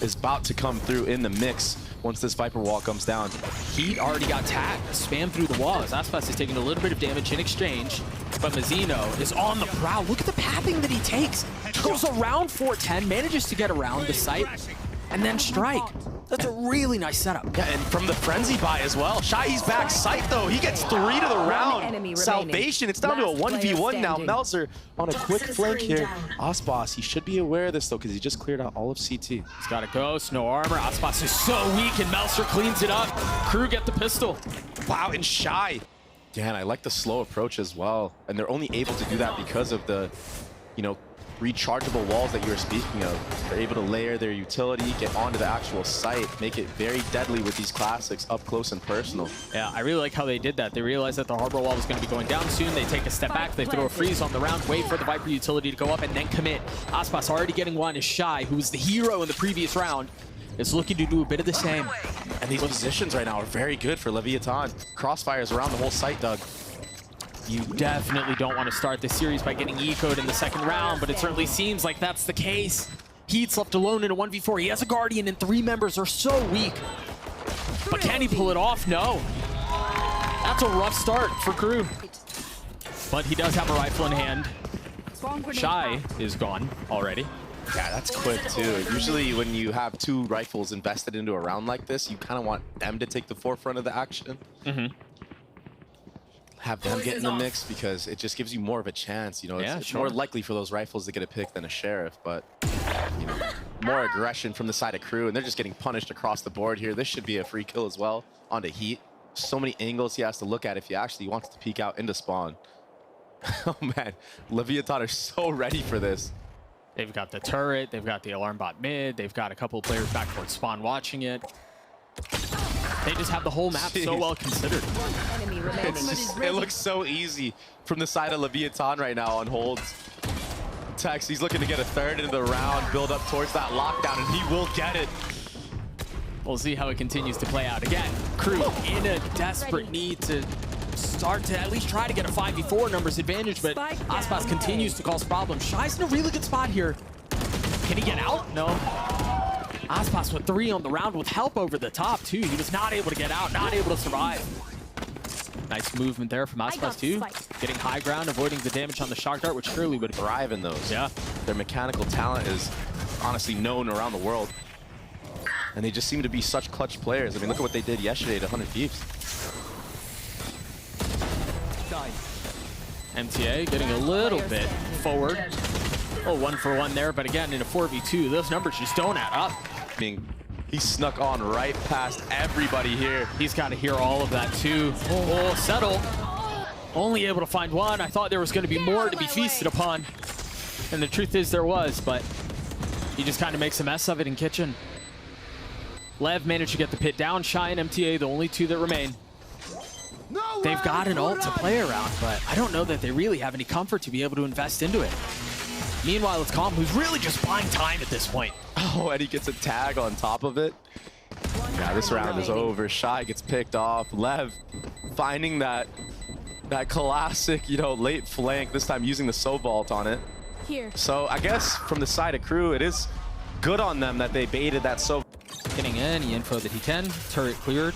is about to come through in the mix once this Viper wall comes down. Heat already got tagged, spammed through the wall as Aspas is taking a little bit of damage in exchange, but Mazzino is on the prowl. Look at the pathing that he takes. Goes around 410, manages to get around the site, and then strike. That's a really nice setup. Yeah, and from the frenzy buy as well. Shy's back sight though. He gets 3 to the round. Salvation. It's down to a 1v1 now. Melzer on a quick flank here. Aspas, he should be aware of this though because he just cleared out all of CT. He's got a ghost, no armor. Aspas is so weak and Melzer cleans it up. KRÜ get the pistol. Wow, and Shy. Dan, I like the slow approach as well. And they're only able to do that because of the, you know, rechargeable walls that you were speaking of. They're able to layer their utility, get onto the actual site, make it very deadly with these classics up close and personal. Yeah, I really like how they did that. They realized that the harbor wall was going to be going down soon. They take a step back, they throw a freeze on the round, wait for the Viper utility to go up, and then commit. Aspas already getting one is Shy, who was the hero in the previous round, is looking to do a bit of the same. And these positions right now are very good for Leviatán. Crossfires around the whole site, Doug. You definitely don't want to start this series by getting ecoed in the second round, but it certainly seems like that's the case. Heat's left alone in a 1v4. He has a Guardian, and 3 members are so weak. But can he pull it off? No. That's a rough start for KRÜ. But he does have a rifle in hand. Shy is gone already. Yeah, that's quick too. Usually when you have 2 rifles invested into a round like this, you kind of want them to take the forefront of the action. Have them get in the mix because it just gives you more of a chance. You know, it's more likely for those rifles to get a pick than a sheriff, but you know, more aggression from the side of KRÜ, and they're just getting punished across the board here. This should be a free kill as well onto Heat. So many angles he has to look at if he actually wants to peek out into spawn. Oh man, Leviatán are so ready for this. They've got the turret, they've got the alarm bot mid, they've got a couple of players back towards spawn watching it. They just have the whole map so well considered. It looks so easy from the side of Leviatán right now on holds. Tex, he's looking to get a third into the round, build up towards that lockdown, and he will get it. We'll see how it continues to play out. Again, KRÜ in a desperate need to start to at least try to get a 5v4 numbers advantage, but Aspas continues to cause problems. Shy's in a really good spot here. Can he get out? No. Aspas with 3 on the round with help over the top, too. He was not able to get out, not able to survive. Nice movement there from Aspas, too. Getting high ground, avoiding the damage on the shock dart, which surely would thrive in those. Yeah. Their mechanical talent is honestly known around the world. And they just seem to be such clutch players. I mean, look at what they did yesterday to 100 Thieves. MTA getting a little bit forward. Oh, 1-for-1 there, but again, in a 4v2, those numbers just don't add up. He snuck on right past everybody here. He's got to hear all of that too. Oh, settle. Only able to find one. I thought there was going to be more to be feasted upon. And the truth is there was, but he just kind of makes a mess of it in kitchen. Lev managed to get the pit down. Shy and MTA, the only 2 that remain. They've got an ult to play around, but I don't know that they really have any comfort to be able to invest into it. Meanwhile, it's Calm, who's really just buying time at this point. Oh, and he gets a tag on top of it. Yeah, this round is over. Shy gets picked off. Lev finding that classic, you know, late flank, this time using the Sobalt on it. So I guess from the side of KRÜ, it is good on them that they baited that Sobalt. Getting any info that he can. Turret cleared.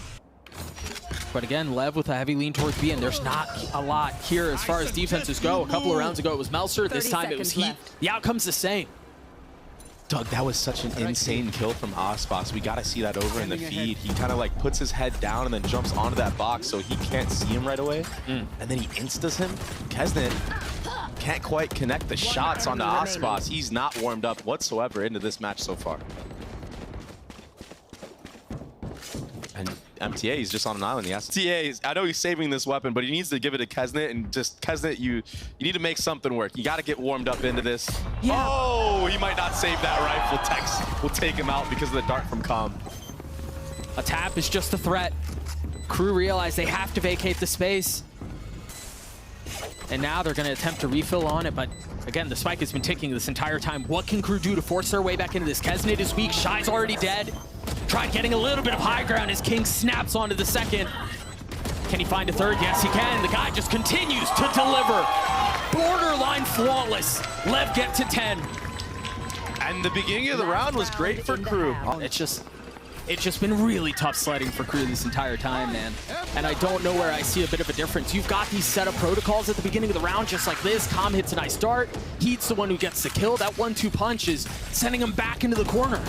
But again, Lev with a heavy lean towards B, and there's not a lot here as far as defenses go. A couple of rounds ago, it was Melzer. This time it was Heat. The outcome's the same. Doug, that was such an insane kill from Aspas. We got to see that over in the feed. He kind of like puts his head down and then jumps onto that box so he can't see him right away. And then he instas him. Kesnet can't quite connect the shots onto Aspas. He's not warmed up whatsoever into this match so far. And MTA, he's just on an island. MTA, I know he's saving this weapon, but he needs to give it to Kesnet, and just Kesnet, you need to make something work. You got to get warmed up into this. Yeah. Oh, he might not save that rifle. Tex will take him out because of the dart from Calm. A tap is just a threat. KRÜ realize they have to vacate the space. And now they're going to attempt to refill on it, but again, the spike has been ticking this entire time. What can KRÜ do to force their way back into this? Kesnet is weak. Shy's already dead. Tried getting a little bit of high ground as King snaps onto the second. Can he find a third? Yes, he can. The guy just continues to deliver. Borderline flawless. Lev get to 10. And the beginning of the round was great for KRÜ. It's just been really tough sledding for KRÜ this entire time, man. And I don't know where I see a bit of a difference. You've got these setup protocols at the beginning of the round, just like this. Calm hits a nice dart. Heat's the one who gets the kill. That 1-2 punch is sending him back into the corner.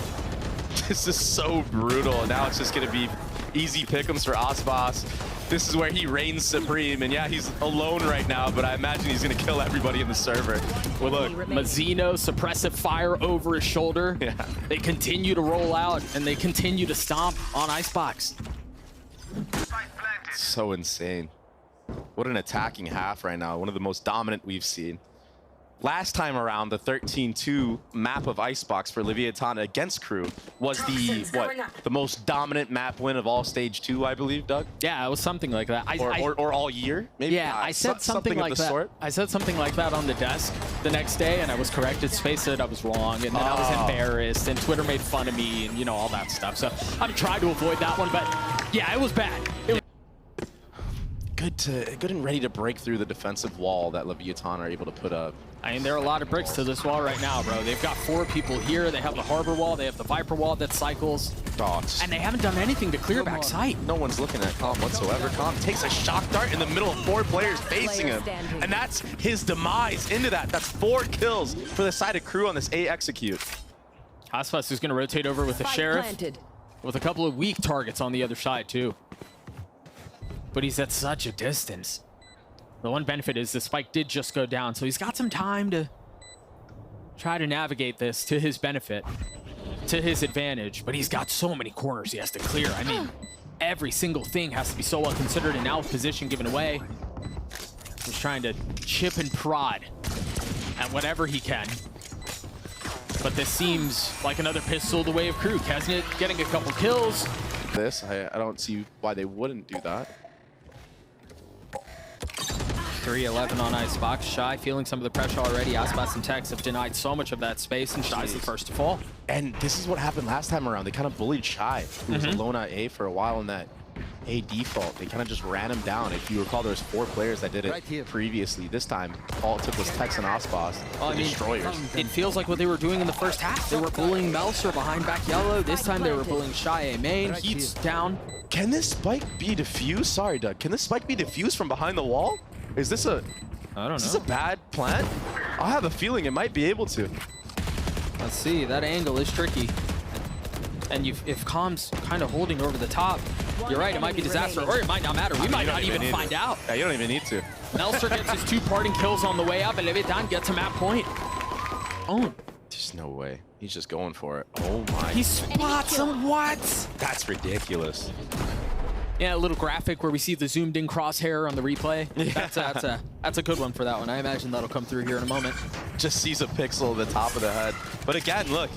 This is so brutal. And now it's just going to be easy pick'ems for Aspas. This is where he reigns supreme, and yeah, he's alone right now, but I imagine he's gonna kill everybody in the server. Well, look, Mazzino, suppressive fire over his shoulder. Yeah. They continue to roll out, and they continue to stomp on Icebox. So insane. What an attacking half right now. One of the most dominant we've seen. Last time around, the 13-2 map of Icebox for Leviatán against KRÜ was the most dominant map win of all stage 2, I believe, Doug? Yeah, it was something like that. Or all year, maybe? Yeah, I said something like that. Sort. I said something like that on the desk the next day, and I was corrected. Space said I was wrong, and then I was embarrassed, and Twitter made fun of me, and, you know, all that stuff. So I'm trying to avoid that one, but yeah, it was bad. Good and ready to break through the defensive wall that Leviatán are able to put up. I mean, there are a lot of bricks to this wall right now, bro. They've got 4 people here. They have the Harbor wall. They have the Viper wall that cycles. And they haven't done anything to clear back sight. No one's looking at Calm whatsoever. Calm takes a shock dart in the middle of 4 players facing him. And that's his demise into that. That's 4 kills for the side of KRÜ on this A execute. Aspas is going to rotate over with the Sheriff with a couple of weak targets on the other side, too. But he's at such a distance. The one benefit is the spike did just go down, so he's got some time to try to navigate this to his benefit, to his advantage. But he's got so many corners he has to clear. I mean, every single thing has to be so well considered, and now with position given away, he's trying to chip and prod at whatever he can. But this seems like another pistol the way of KRÜ. Kesnet getting a couple kills. I don't see why they wouldn't do that. 3-11 on Icebox. Shy feeling some of the pressure already. Aspas and Tex have denied so much of that space, and Shy's the first to fall. And this is what happened last time around. They kind of bullied Shy, who was alone at A for a while in that A default. They kind of just ran him down. If you recall, there was 4 players that did it previously. This time, all it took was Tex and Aspas, destroyers. It feels like what they were doing in the first half. They were bullying Melser behind back yellow. This time they were bullying Shy A main. Heat's down. Can this spike be defused? Sorry, Doug. Can this spike be defused from behind the wall? Is this a... I don't know. Is this a bad plant? I have a feeling it might be able to. Let's see. That angle is tricky. And if Calm's kind of holding over the top, you're right, it might be disaster, or it might not matter. We might not even find out. Yeah, you don't even need to. Melser gets his 2 parting kills on the way up, and Leviatán gets him at point. Oh. There's no way. He's just going for it. Oh my. He spots him. What? That's ridiculous. Yeah, a little graphic where we see the zoomed in crosshair on the replay. Yeah. That's a good one for that one. I imagine that'll come through here in a moment. Just sees a pixel at the top of the head. But again, look,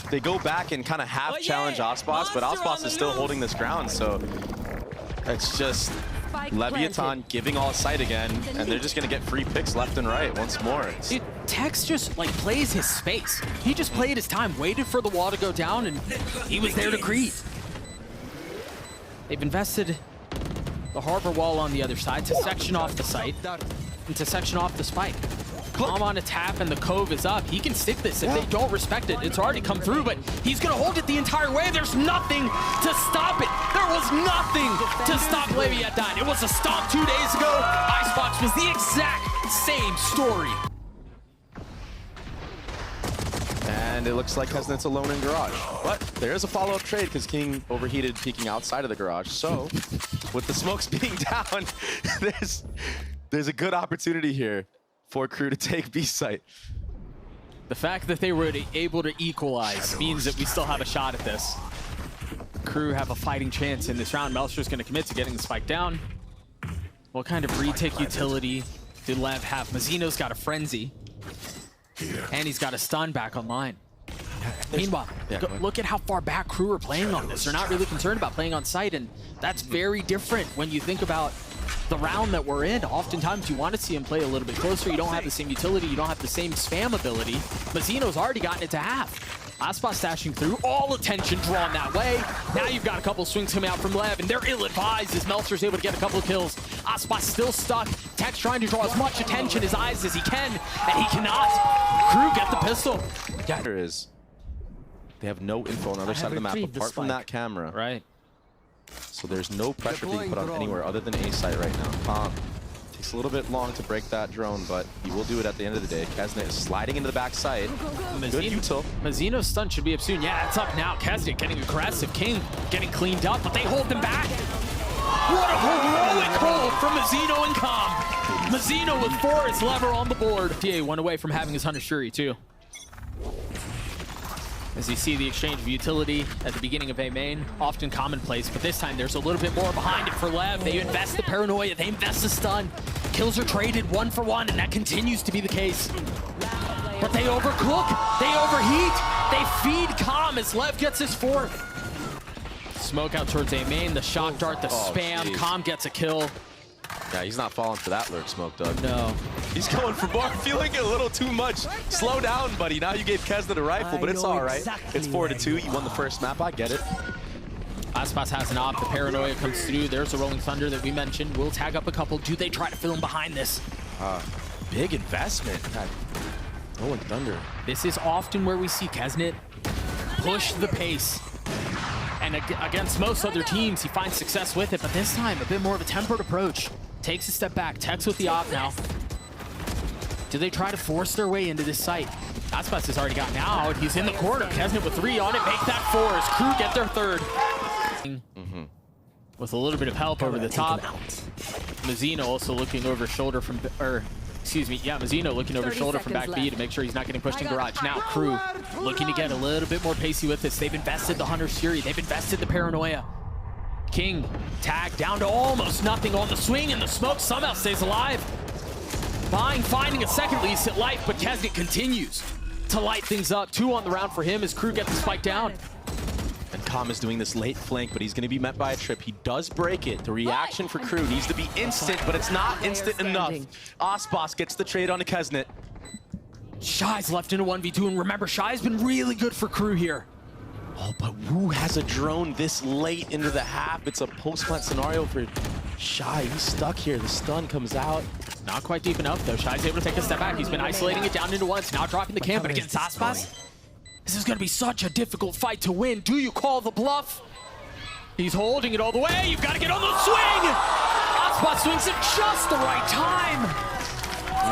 they go back and kind of half challenge Aspas, but Aspas is still holding this ground. So it's just Leviatán giving all sight again, and they're just gonna get free picks left and right once more. Dude, Tex just like plays his space. He just played his time, waited for the wall to go down, and he was there to greet. They've invested the Harbor wall on the other side to section off the site and to section off the spike. Calm on a tap and the cove is up. He can stick this if they don't respect it. It's already come through, but he's gonna hold it the entire way. There's nothing to stop it. There was nothing to stop Leviatán. It was a stomp 2 days ago. Icebox was the exact same story. And it looks like Kesnet's alone in garage. But there is a follow-up trade because King overheated peeking outside of the garage. So with the smokes being down, there's a good opportunity here for KRÜ to take B site. The fact that they were able to equalize means that we still have a shot at this. KRÜ have a fighting chance in this round. Melser's going to commit to getting the spike down. What kind of retake utility did Lev have? Mazzino's got a frenzy. And he's got a stun back online. Meanwhile, look at how far back KRÜ are playing on this. They're not really concerned about playing on site, and that's very different when you think about the round that we're in. Oftentimes, you want to see him play a little bit closer. You don't have the same utility. You don't have the same spam ability. Mazzino's already gotten it to half. Aspas dashing through, all attention drawn that way. Now you've got a couple swings coming out from Lev, and they're ill-advised as Melser's able to get a couple of kills. Aspas still stuck. Tex trying to draw as much attention, his eyes as he can, and he cannot. KRÜ get the pistol. Yeah, there is They have no info on the other side of the map apart from that camera. Right. So there's no pressure being put on anywhere other than A site right now. Takes a little bit long to break that drone, but he will do it at the end of the day. Kesnet is sliding into the back side. Good util. Mazzino's stun should be up soon. Yeah, it's up now. Kesnet getting aggressive. King getting cleaned up, but they hold them back. What a heroic hold from Mazzino and Com. Mazzino with Forest lever on the board. TA one away from having his Hunter Shuri too. As you see the exchange of utility at the beginning of A main, often commonplace, but this time there's a little bit more behind it for Lev. They invest the paranoia, they invest the stun. Kills are traded 1 for 1, and that continues to be the case. But they overcook, they overheat, they feed Com as Lev gets his 4th. Smoke out towards A main, the shock dart, the spam, geez. Com gets a kill. Yeah, he's not falling for that lurk smoke, Doug. No. He's going for more, feeling it a little too much. Slow down, buddy. Now you gave Kesnet a rifle, but it's all right. Exactly, it's 4-2. You won the first map. I get it. Aspas has an op. The paranoia comes through. There's a Rolling Thunder that we mentioned. We'll tag up a couple. Do they try to fill him behind this? Big investment. Rolling Thunder. This is often where we see Kesnet push the pace. And against most other teams, he finds success with it. But this time, a bit more of a tempered approach. Takes a step back. Techs with the op now. Do they try to force their way into this site? Aspas has already gotten out. He's in the corner. Kesnet with 3 on it. Make that 4 as KRÜ get their 3rd. With a little bit of help over the top. Mazzino also looking over shoulder from, Mazzino looking over shoulder from back B to make sure he's not getting pushed in garage. Now KRÜ looking to get a little bit more pacey with this. They've invested the Hunter Shuri. They've invested the paranoia. King tagged down to almost nothing on the swing, and the smoke somehow stays alive. Finding a second lease at life, but Kesnet continues to light things up. 2 on the round for him as KRÜ gets the spike down. And Com is doing this late flank, but he's going to be met by a trip. He does break it. The reaction for KRÜ needs to be instant, but it's not instant enough. Aspas gets the trade on to Kesnet. Shy's left in a 1v2, and remember, Shy's been really good for KRÜ here. Oh, but who has a drone this late into the half? It's a post-plant scenario for Shy. He's stuck here. The stun comes out. Not quite deep enough, though. Shy's able to take a step back. He's been isolating it down into 1. Now dropping the camp, but against Aspas, this is going to be such a difficult fight to win. Do you call the bluff? He's holding it all the way. You've got to get on the swing. Aspas swings at just the right time.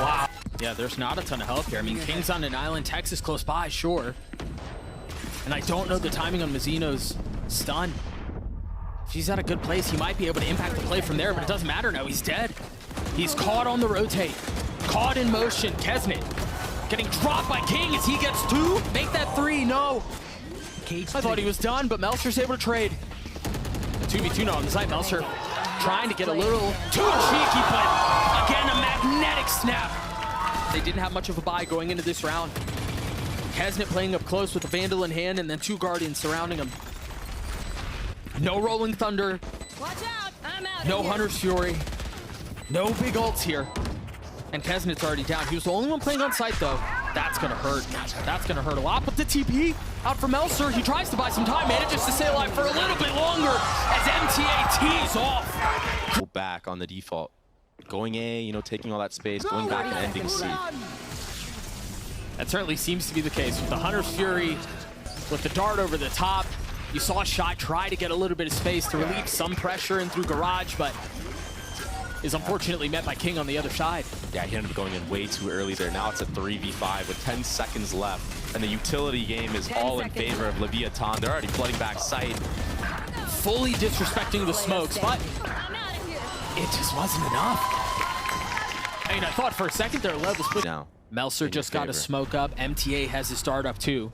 Wow. Yeah, there's not a ton of help here. I mean, King's on an island. Texas close by, sure. And I don't know the timing on Mazzino's stun. If he's at a good place, he might be able to impact the play from there, but it doesn't matter now. He's dead. He's caught on the rotate. Caught in motion. Kesnet getting dropped by King as he gets 2. Make that 3. No. I thought he was done, but Melser's able to trade. A 2v2 now on the side. Melser trying to get a little too cheeky, but again, a magnetic snap. They didn't have much of a buy going into this round. Kesnet playing up close with the Vandal in hand, and then 2 Guardians surrounding him. No Rolling Thunder. Watch out. I'm out no Hunter's Fury. No big ults here. And Kesnet's already down. He was the only one playing on site, though. That's going to hurt. That's going to hurt a lot. But the TP out from Melser. He tries to buy some time. Manages to stay alive for a little bit longer as MTA tees off. Go back on the default. Going A, taking all that space, going back and ending C. That certainly seems to be the case with the Hunter's Fury, with the dart over the top. You saw Shy try to get a little bit of space to relieve some pressure in through garage, but is unfortunately met by King on the other side. Yeah, he ended up going in way too early there. Now it's a 3v5 with 10 seconds left, and the utility game is all in favor of Leviatán. They're already flooding back site. Fully disrespecting the smokes, but it just wasn't enough. I mean, I thought for a second there Lev was pushing. Now, Melser just got a smoke up. MTA has his dart up too.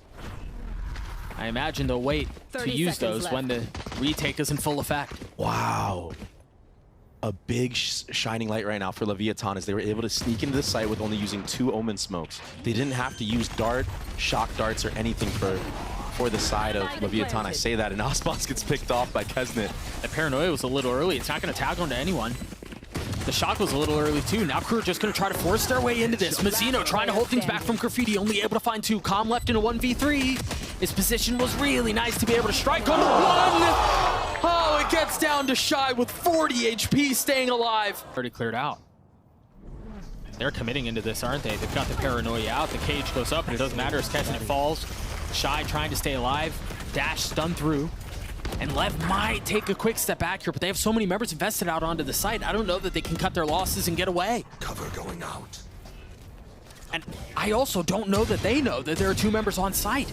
I imagine they'll wait to use those left when the retake is in full effect. Wow. A big shining light right now for Leviatán as they were able to sneak into the site with only using 2 Omen smokes. They didn't have to use dart, shock darts, or anything for the side of Leviatán. I say that, and Aspas gets picked off by Kesnet. The paranoia was a little early. It's not going to tag onto anyone. The shock was a little early too. Now KRÜ just going to try to force their way into this. Mazzino trying to hold things back from Graffiti, only able to find 2. Com left in a 1v3. His position was really nice to be able to strike on the 1. Oh, it gets down to Shy with 40 HP staying alive. Already cleared out. They're committing into this, aren't they? They've got the paranoia out. The cage goes up, and it doesn't matter as Kesnet falls. Shy trying to stay alive. Dash stun through. And Lev might take a quick step back here, but they have so many members invested out onto the site. I don't know that they can cut their losses and get away. Cover going out. And I also don't know that they know that there are 2 members on site.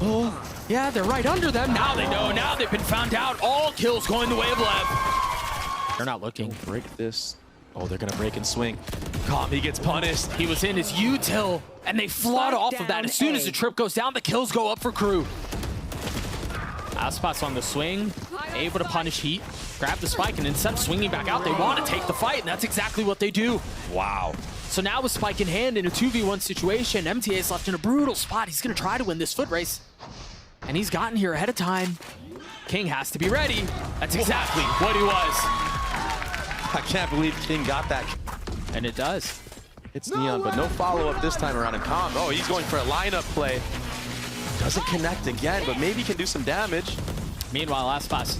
Oh, yeah, they're right under them. Now they know. Now they've been found out. All kills going the way of Lev. They're not looking. Break this. Oh, they're gonna break and swing. He gets punished. He was in his util, and they flood off of that. As soon as the trip goes down, the kills go up for KRÜ. Aspas on the swing, able to punish Heat, grab the spike, and instead of swinging back out, they want to take the fight, and that's exactly what they do. Wow. So now with spike in hand in a 2v1 situation, MTA's left in a brutal spot. He's going to try to win this foot race, and he's gotten here ahead of time. King has to be ready. That's exactly what he was. I can't believe King got that. And it does. It's Neon, but no follow-up this time around in Calm. Oh, he's going for a lineup play. Doesn't connect again, but maybe can do some damage. Meanwhile, Aspas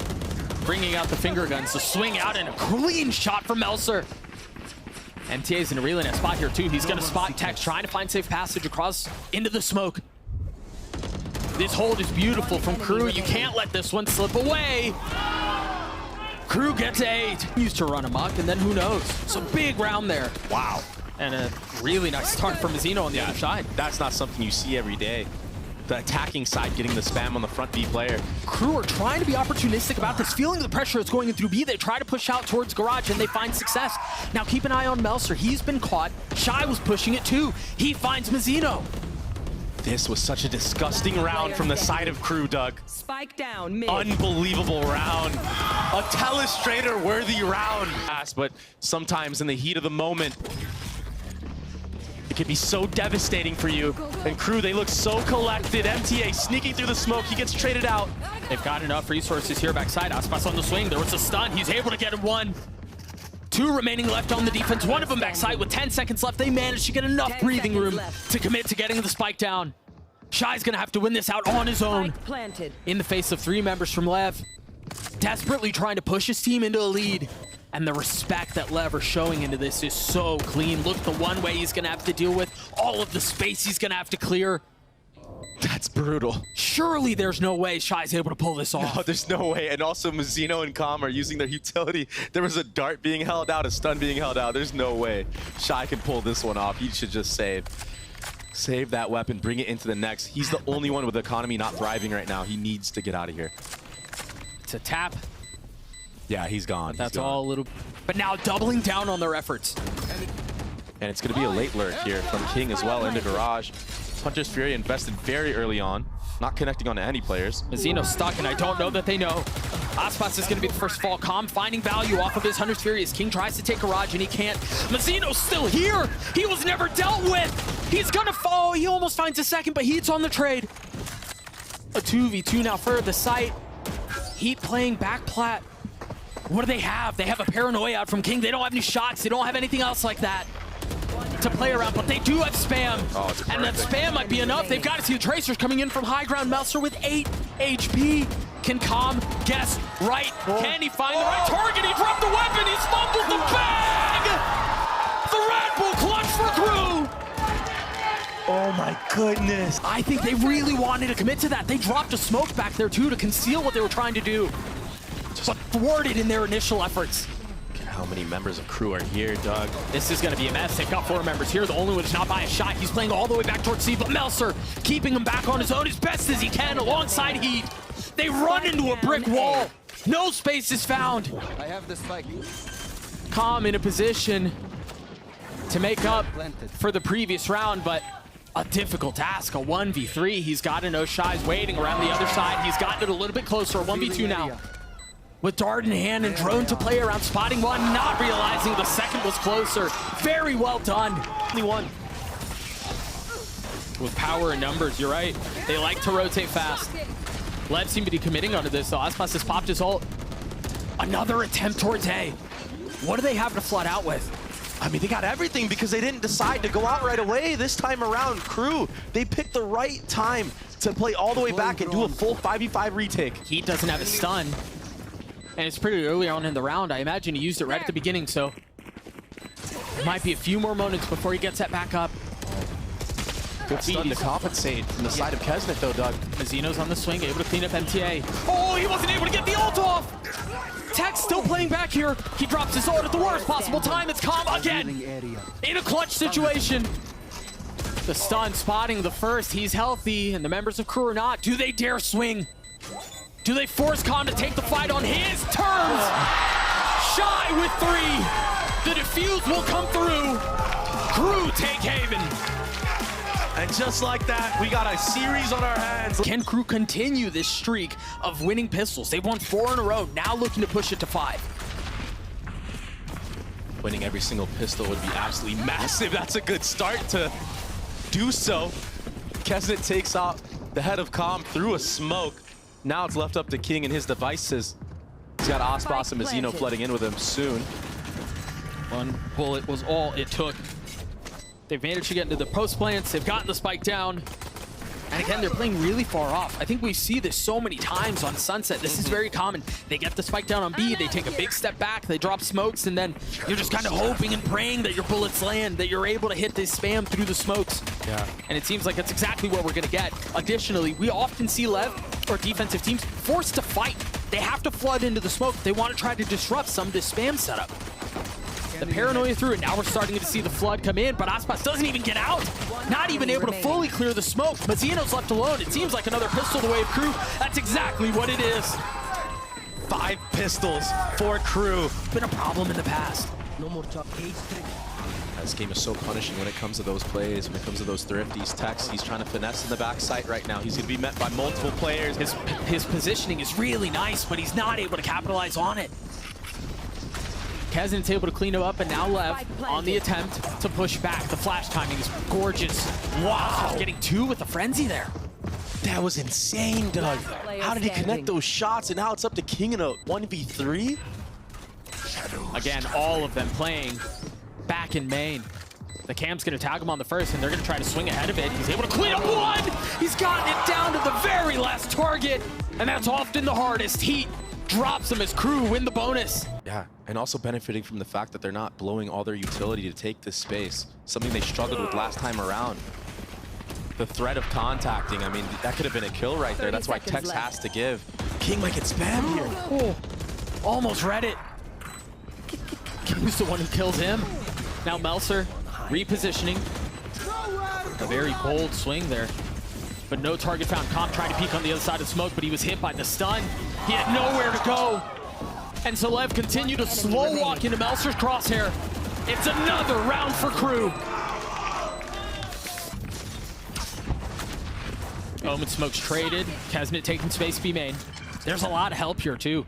bringing out the finger guns to swing out, and a clean shot from Melser. MTA's in a really nice spot here too. He's gonna spot Tex, trying to find safe passage across into the smoke. This hold is beautiful from KRÜ. You can't let this one slip away. KRÜ gets 8. Used to run amok, and then who knows? It's a big round there. Wow. And a really nice start from Mazzino on the other side. That's not something you see every day. The attacking side getting the spam on the front B player. KRÜ are trying to be opportunistic about this, feeling the pressure that's going in through B. They try to push out towards Garage, and they find success. Now keep an eye on Melser. He's been caught. Shy was pushing it too. He finds Mazzino. This was such a disgusting round from the side of KRÜ, Doug. Spike down mid. Unbelievable round. A telestrator-worthy round. But sometimes in the heat of the moment, it can be so devastating for you. And KRÜ, they look so collected. MTA sneaking through the smoke. He gets traded out. They've got enough resources here backside. Aspas on the swing. There was a stun. He's able to get him 1. 2 remaining left on the defense. One of them backside with 10 seconds left. They managed to get enough breathing room to commit to getting the spike down. Shy's gonna have to win this out on his own. In the face of 3 members from Lev. Desperately trying to push his team into a lead. And the respect that Lev are showing into this is so clean. Look, the one way he's gonna have to deal with, all of the space he's gonna have to clear. That's brutal. Surely there's no way Shy's able to pull this off. No, there's no way. And also Mazzino and Calm are using their utility. There was a dart being held out, a stun being held out. There's no way Shy can pull this one off. He should just save that weapon, bring it into the next. He's the only one with the economy not thriving right now. He needs to get out of here. It's a tap. Yeah, he's gone. That's all a little... But now doubling down on their efforts. And it's going to be a late lurk here from King as well into Garage. Hunter's Fury invested very early on, not connecting onto any players. Mazzino stuck, and I don't know that they know. Aspas is going to be the first fall. Calm finding value off of his Hunter's Fury as King tries to take Garage, and he can't. Mazzino's still here. He was never dealt with. He's going to fall. He almost finds a second, but Heat's on the trade. A 2v2 now for the site. Heat playing back plat. What do they have? They have a paranoia out from King. They don't have any shots. They don't have anything else like that to play around, but they do have spam. And that spam might be enough. They've got to see the tracers coming in from high ground. Melser with 8 HP. Can Calm guess right? Can he find the right target? He dropped the weapon. He's fumbled the bag. The Red Bull clutch for KRÜ. Oh my goodness. I think they really wanted to commit to that. They dropped a smoke back there too to conceal what they were trying to do, but thwarted in their initial efforts. How many members of KRÜ are here, Doug? This is going to be a mess. They've got 4 members here. The only one is not by a shot. He's playing all the way back towards C, but Melser keeping him back on his own as best as he can alongside Heat. They run into a brick wall. No space is found. I have the spike. Calm in a position to make up for the previous round, but a difficult task, a 1v3. He's got to know Shy's waiting around the other side. He's gotten it a little bit closer, a 1v2 now. With dart in hand and drone to play around, spotting one, not realizing the second was closer. Very well done. Only one. With power and numbers, you're right. They like to rotate fast. Lev seemed to be committing onto this, so Aspas has popped his ult. Another attempt towards A. What do they have to flood out with? I mean, they got everything because they didn't decide to go out right away this time around. KRÜ, they picked the right time to play all the way back and do a full 5v5 retake. Heat doesn't have a stun. And it's pretty early on in the round. I imagine he used it right at the beginning, so it might be a few more moments before he gets that back up. Good stun to compensate from the side of Kesnet, though, Doug. Mazino's on the swing, able to clean up MTA. Oh, he wasn't able to get the ult off! Tex still playing back here. He drops his ult at the worst possible time. It's Calm again. In a clutch situation. The stun spotting the first. He's healthy, and the members of KRÜ are not. Do they dare swing? Do they force Calm to take the fight on his terms? Shy with 3. The defuse will come through. KRÜ take Haven. And just like that, we got a series on our hands. Can KRÜ continue this streak of winning pistols? They've won 4 in a row, now looking to push it to 5. Winning every single pistol would be absolutely massive. That's a good start to do so. Kesnet takes out the head of Calm through a smoke. Now it's left up to King and his devices. He's got Aspas and Mazino flooding in with him soon. One bullet was all it took. They've managed to get into the post plants. They've gotten the spike down. And again, they're playing really far off. I think we see this so many times on Sunset. This is very common. They get the spike down on B, they take a big step back, they drop smokes, and then you're just kind of hoping and praying that your bullets land, that you're able to hit this spam through the smokes. Yeah. And it seems like that's exactly what we're gonna get. Additionally, we often see Lev or defensive teams forced to fight. They have to flood into the smoke. They want to try to disrupt some of this spam setup. The paranoia through it. Now we're starting to see the flood come in, but Aspas doesn't even get out. Not even able to fully clear the smoke. Mazino's left alone. It seems like another pistol the way of KRÜ. That's exactly what it is. 5 pistols for KRÜ. Been a problem in the past. This game is so punishing when it comes to those plays, when it comes to those thrifties. Tex, he's trying to finesse in the backside right now. He's going to be met by multiple players. His positioning is really nice, but he's not able to capitalize on it. Kesnet's able to clean him up, and now Lev on the attempt to push back. The flash timing is gorgeous. Wow, getting 2 with the frenzy there. That was insane, Doug. How did he connect those shots? And now it's up to King in a 1v3. Again, all of them playing back in main. The Cam's gonna tag him on the first, and they're gonna try to swing ahead of it. He's able to clean up 1! He's gotten it down to the very last target, and that's often the hardest. Heat drops him as KRÜ win the bonus. Yeah, and also benefiting from the fact that they're not blowing all their utility to take this space. Something they struggled with last time around. The threat of contacting, I mean, that could have been a kill right there. That's why Tex has to give. King might get spammed here. Oh, almost read it. King's the one who kills him. Now Melser repositioning. A very bold swing there. But no target found. Comp tried to peek on the other side of smoke, but he was hit by the stun. He had nowhere to go. And so Lev continued to slow walk into Melser's crosshair. It's another round for KRÜ. Omen smokes traded. Kesnet taking space B main. There's a lot of help here too.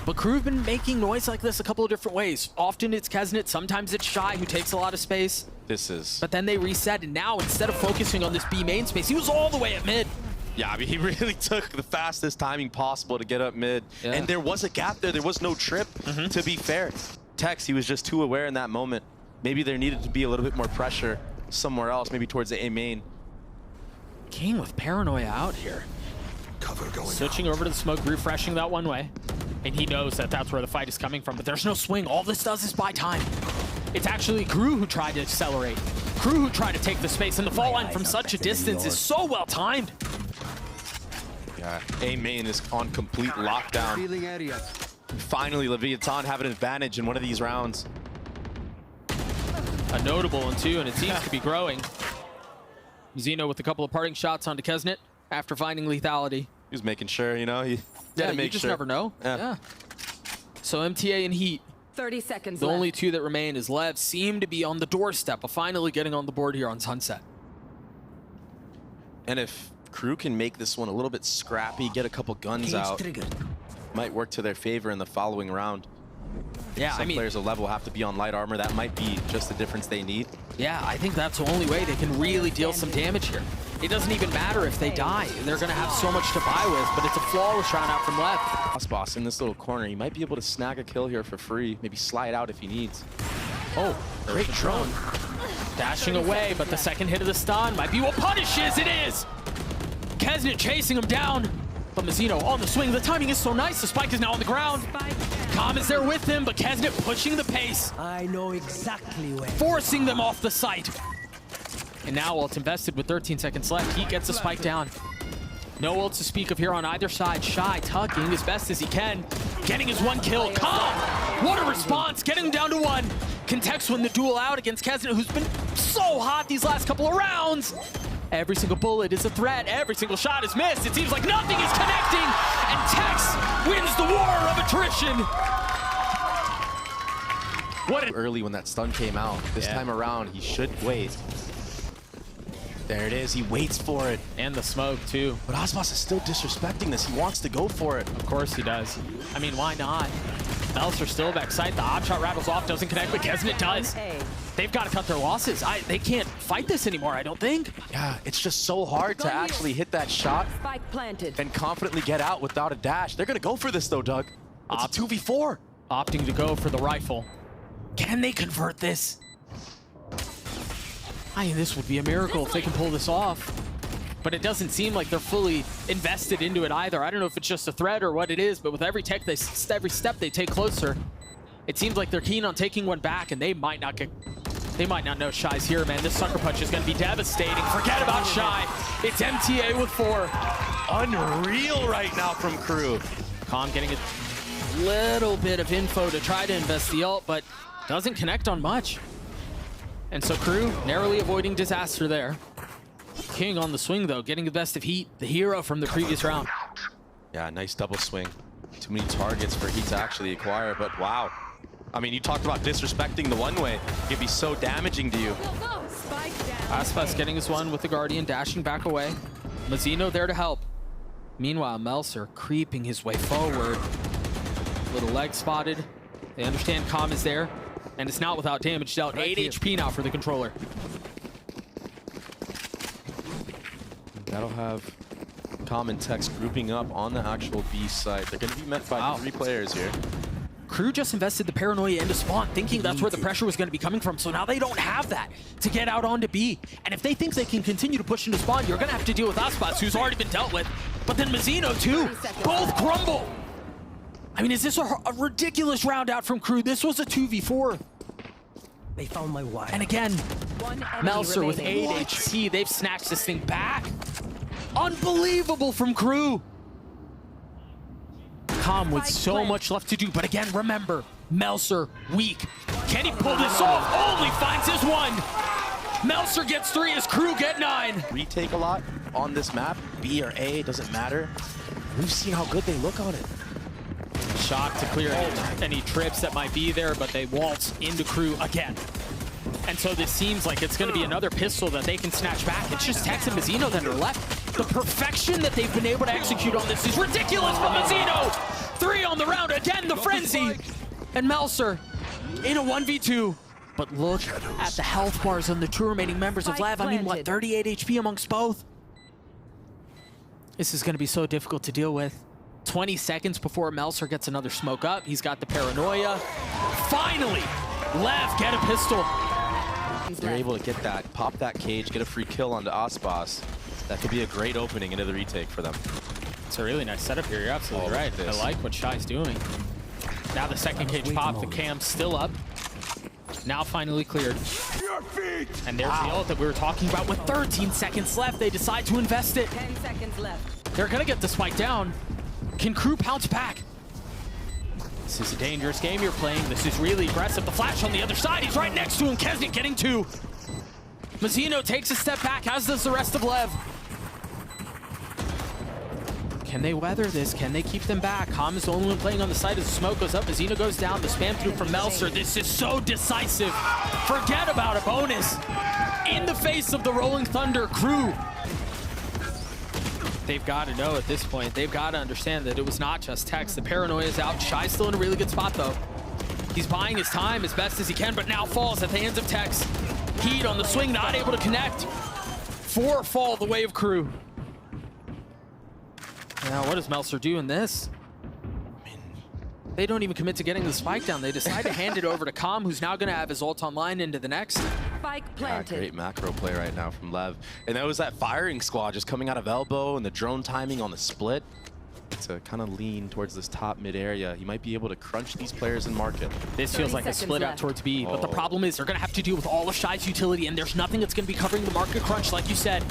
But KRÜ have been making noise like this a couple of different ways. Often it's Kesnet, sometimes it's Shy who takes a lot of space. But then they reset, and now instead of focusing on this B main space, he was all the way at mid. Yeah, I mean, he really took the fastest timing possible to get up mid. Yeah. And there was a gap there. There was no trip, to be fair. Tex, he was just too aware in that moment. Maybe there needed to be a little bit more pressure somewhere else, maybe towards the A main. King with paranoia out here. Cover going Switching over to the smoke, refreshing that one way. And he knows that that's where the fight is coming from, but there's no swing. All this does is buy time. It's actually KRÜ who tried to accelerate. KRÜ who tried to take the space, and the fall line from such a distance is so well timed. Yeah, A main is on complete lockdown. Feeling area. Finally, Leviatán have an advantage in one of these rounds. A notable one too, and it seems to be growing. Zeno with a couple of parting shots onto Kesnet after finding lethality. He was making sure, you know, he had to make you just sure. never know. Yeah. So MTA and Heat, 30 seconds the left. only 2 that remain is Lev, seem to be on the doorstep of finally getting on the board here on Sunset. And if KRÜ can make this one a little bit scrappy, get a couple guns out, might work to their favor in the following round. Yeah, Some players of level have to be on light armor. That might be just the difference they need. Yeah, I think that's the only way they can really deal some damage here. It doesn't even matter if they die. They're going to have so much to buy with, but it's a flawless round out from Lev. Aspas in this little corner, he might be able to snag a kill here for free, maybe slide out if he needs. Oh, great drone. Dashing away, but the second hit of the stun might be what punishes. It is! Kesnet chasing him down, but Mazino on the swing. The timing is so nice. The spike is now on the ground. Calm is there with him, but Kesnet pushing the pace. I know exactly where. Forcing them off the site. And now ult invested with 13 seconds left. He gets the spike down. No ult to speak of here on either side. Shy tucking as best as he can. Getting his 1 kill. Calm! What a response! Getting him down to 1. Can Tex win the duel out against Kesnet, who's been so hot these last couple of rounds? Every single bullet is a threat. Every single shot is missed. It seems like nothing is connecting. And Tex wins the war of attrition. Early when that stun came out. This time around, he should wait. There it is. He waits for it. And the smoke, too. But Aspas is still disrespecting this. He wants to go for it. Of course he does. I mean, why not? Melser still back sight. The odd shot rattles off, doesn't connect, but Kesnet does. They've got to cut their losses. They can't fight this anymore, I don't think. Yeah, it's just so hard to actually hit that shot and confidently get out without a dash. They're going to go for this, though, Doug. It's a 2v4. Opting to go for the rifle. Can they convert this? I mean, this would be a miracle if they can pull this off. But it doesn't seem like they're fully invested into it either. I don't know if it's just a threat or what it is, but with every step they take closer, it seems like they're keen on taking one back, and they might not know Shy's here, man. This sucker punch is going to be devastating. Forget about Shy. It's MTA with 4. Unreal right now from KRÜ. Calm getting a little bit of info to try to invest the ult, but doesn't connect on much. And so KRÜ narrowly avoiding disaster there. King on the swing, though, getting the best of Heat, the hero from the previous round. Yeah, nice double swing. Too many targets for Heat to actually acquire, but wow. I mean, you talked about disrespecting the one-way. It'd be so damaging to you. Aspas getting his 1 with the Guardian, dashing back away. Mazzino there to help. Meanwhile, Melser creeping his way forward. Little leg spotted. They understand Calm is there, and it's not without damage dealt. 8 HP now for the controller. That'll have Calm and Tex grouping up on the actual B site. They're going to be met by 3 players here. KRÜ just invested the paranoia into spawn, thinking that's where the pressure was going to be coming from, so now they don't have that to get out onto B. And if they think they can continue to push into spawn, you're going to have to deal with Aspas, who's already been dealt with, but then Mazzino too. Both crumble. I mean, is this a ridiculous round out from KRÜ? This was a 2v4. They found my wife. And again, Melser with 8 HP. They've snatched this thing back. Unbelievable from KRÜ. Calm with so much left to do, but again, remember, Melser weak. Can he pull this off? Only finds his 1. Melser gets 3 as KRÜ get 9. Retake a lot on this map. B or A, doesn't matter. We've seen how good they look on it. Shot to clear any trips that might be there, but they waltz into KRÜ again. And so this seems like it's going to be another pistol that they can snatch back. It's just Tex and Mazzino that are left. The perfection that they've been able to execute on this is ridiculous from Mazzino. 3 on the round, again the frenzy. And Melser in a 1v2. But look at the health bars on the 2 remaining members of Lev. I mean, what, 38 HP amongst both? This is going to be so difficult to deal with. 20 seconds before Melser gets another smoke up. He's got the paranoia. Finally, Lev get a pistol. If they're able to get that, pop that cage, get a free kill onto Aspas, that could be a great opening into the retake for them. It's a really nice setup here. You're absolutely right. I like what Shy's doing. Now the second cage pop, the cam's still up. Now finally cleared. And there's the ult that we were talking about. With 13 seconds left, they decide to invest it. 10 seconds left. They're gonna get the spike down. Can KRÜ pounce back? This is a dangerous game you're playing. This is really aggressive. The flash on the other side. He's right next to him. Kesnet getting 2. Mazzino takes a step back, as does the rest of Lev. Can they weather this? Can they keep them back? Calm is the only one playing on the side as the smoke goes up. Mazzino goes down. The spam through from Melser. This is so decisive. Forget about a bonus. In the face of the Rolling Thunder, KRÜ. They've got to know at this point. They've got to understand that it was not just Tex. The paranoia is out. Shy's still in a really good spot, though. He's buying his time as best as he can, but now falls at the hands of Tex. Heat on the swing, not able to connect. 4 fall the way of KRÜ. Now, what does Melser do in this? They don't even commit to getting the spike down. They decide to hand it over to Calm, who's now going to have his ult online into the next. Spike planted. Yeah, great macro play right now from Lev. And that was that firing squad just coming out of elbow and the drone timing on the split. to kind of lean towards this top mid area. He might be able to crunch these players and market. This feels like a split out towards B, but the problem is they're going to have to deal with all of Shy's utility, and there's nothing that's going to be covering the market crunch, like you said.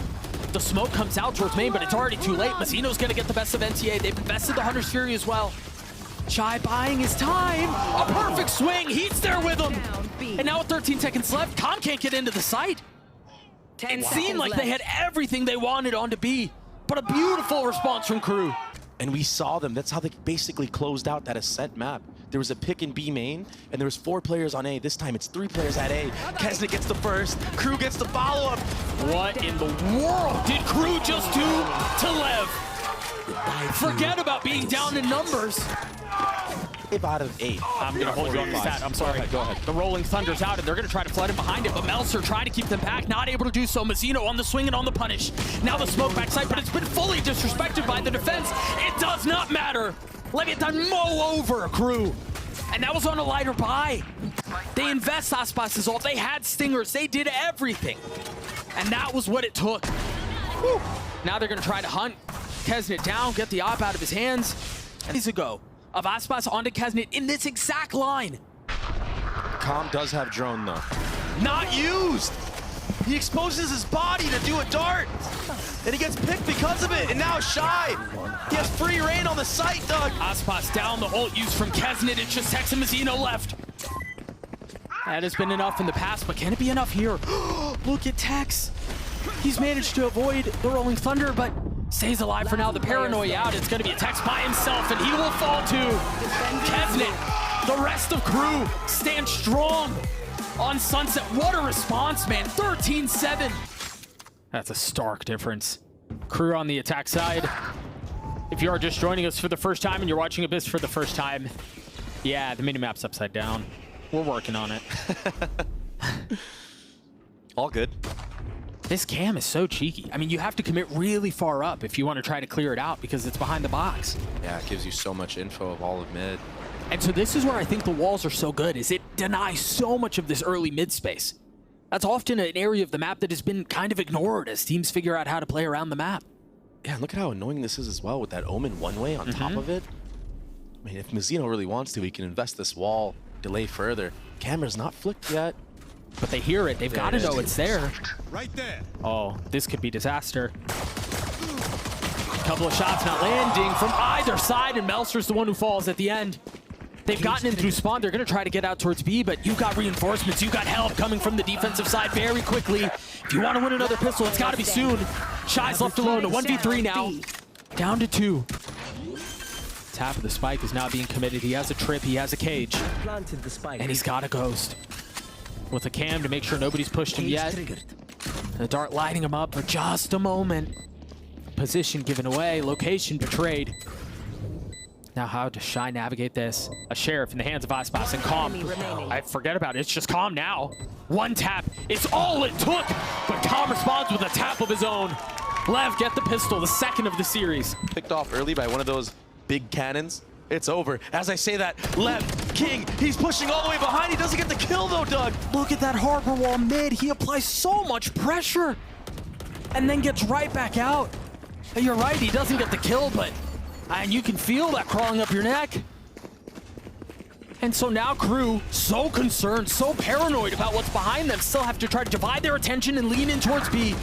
The smoke comes out towards main, but it's already too late. Mazino's going to get the best of NTA. They've invested the Hunter's Fury as well. Shy buying his time. A perfect swing. He's there with him. And now with 13 seconds left, Com can't get into the site. It seemed like they had everything they wanted onto B, but a beautiful response from KRÜ. And we saw them. That's how they basically closed out that Ascent map. There was a pick in B main, and there was 4 players on A. This time it's 3 players at A. Kesnet gets the first. KRÜ gets the follow-up. What in the world did KRÜ just do to Lev? Forget about being down in numbers. 5 out of 8. I'm going to hold you on the stat. I'm sorry. Go ahead. The Rolling Thunder's out, and they're going to try to flood in behind it, but Meltzer trying to keep them back, not able to do so. Mazino on the swing and on the punish. Now the smoke backside, but it's been fully disrespected by the defense. It does not matter. Leviatán mow over KRÜ. And that was on a lighter buy. They invest Aspas' ult. They had stingers. They did everything. And that was what it took. Whew. Now they're going to try to hunt Kesnet down, get the op out of his hands. And he's a go of Aspas onto Kesnet in this exact line. Com does have drone though. Not used. He exposes his body to do a dart, and he gets picked because of it. And now Shy, he has free reign on the site, Doug. Aspas down, the ult used from Kesnet. It's just Tex and Mazino left. That has been enough in the past, but can it be enough here? Look at Tex. He's managed to avoid the Rolling Thunder, but stays alive for now. The paranoia out. It's going to be a Tex by himself, and he will fall too. Kesnet, the rest of KRÜ stand strong on Sunset. What a response, man. 13-7. That's a stark difference. KRÜ on the attack side. If you are just joining us for the first time and you're watching Abyss for the first time, yeah, the minimap's upside down. We're working on it. All good. This cam is so cheeky. I mean, you have to commit really far up if you want to try to clear it out because it's behind the box. Yeah, it gives you so much info of all of mid. And so this is where I think the walls are so good, is it denies so much of this early mid space. That's often an area of the map that has been kind of ignored as teams figure out how to play around the map. Yeah, and look at how annoying this is as well with that Omen one-way on top of it. I mean, if Mazino really wants to, he can invest this wall, delay further. Camera's not flicked yet. But they hear it. They've got to know it's there. Right there. Oh, this could be disaster. Couple of shots not landing from either side, and Meltzer's the one who falls at the end. They've gotten in through spawn. They're going to try to get out towards B, but you've got reinforcements. You've got help coming from the defensive side very quickly. If you want to win another pistol, it's got to be soon. Shy's left alone. A 1v3 now. Down to 2. Tap of the spike is now being committed. He has a trip. He has a cage. Planted the spike. And he's got a ghost. With a cam to make sure nobody's pushed him yet. The dart lighting him up for just a moment. Position given away. Location betrayed. Now how does Shy navigate this? A sheriff in the hands of Aspas and Calm. I forget about it. It's just Calm now. One tap. It's all it took. But Calm responds with a tap of his own. Lev, get the pistol. The second of the series. Picked off early by one of those big cannons. It's over. As I say that, Lev, King, he's pushing all the way behind. He doesn't get the kill though, Doug. Look at that harbor wall mid. He applies so much pressure and then gets right back out. And you're right, he doesn't get the kill, but and you can feel that crawling up your neck. And so now KRÜ, so concerned, so paranoid about what's behind them, still have to try to divide their attention and lean in towards B.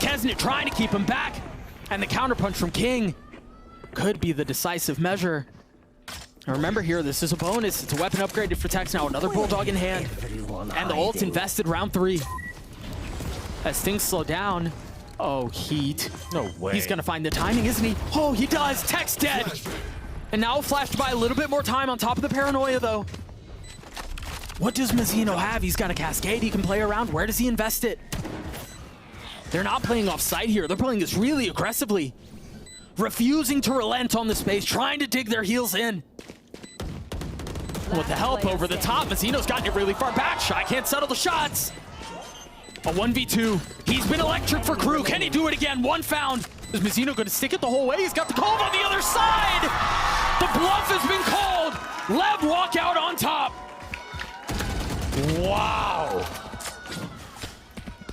Kesnet trying to keep him back. And the counterpunch from King could be the decisive measure. Now remember here, this is a bonus. It's a weapon upgraded for Tex now. Another Bulldog in hand. And the ult's invested round 3. As things slow down. Oh, Heat. No way. He's going to find the timing, isn't he? Oh, he does. Tex dead. And now flashed by a little bit more time on top of the paranoia, though. What does Mazino have? He's got a Cascade he can play around. Where does he invest it? They're not playing off site here. They're playing this really aggressively. Refusing to relent on the space, trying to dig their heels in. With the help over the top, Mazino's gotten it really far back. Shy can't settle the shots. A 1v2. He's been electric for KRÜ. Can he do it again? One found. Is Mazino going to stick it the whole way? He's got the cove on the other side. The bluff has been called. Lev walk out on top. Wow.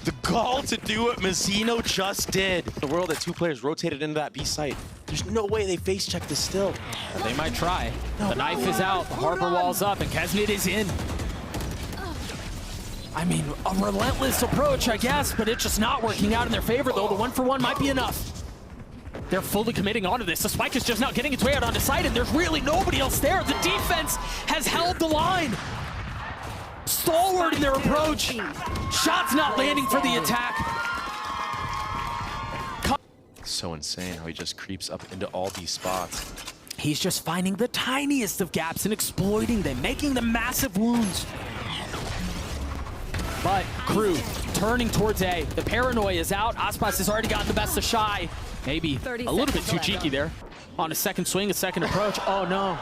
The call to do what Mazzino just did. The world that 2 players rotated into that B site. There's no way they face check this still. They might try. The knife is out, the harbor wall's up, and Kesnit is in. I mean, a relentless approach, I guess, but it's just not working out in their favor, though. The 1-for-1 might be enough. They're fully committing onto this. The spike is just now getting its way out onto site, and there's really nobody else there. The defense has held the line. Stalwart in their approach. Shots not landing for the attack. So insane how he just creeps up into all these spots. He's just finding the tiniest of gaps and exploiting them, making them massive wounds. But KRÜ turning towards A. The paranoia is out. Aspas has already gotten the best of Shy. Maybe a little bit too cheeky there. On a second swing, a second approach. Oh no.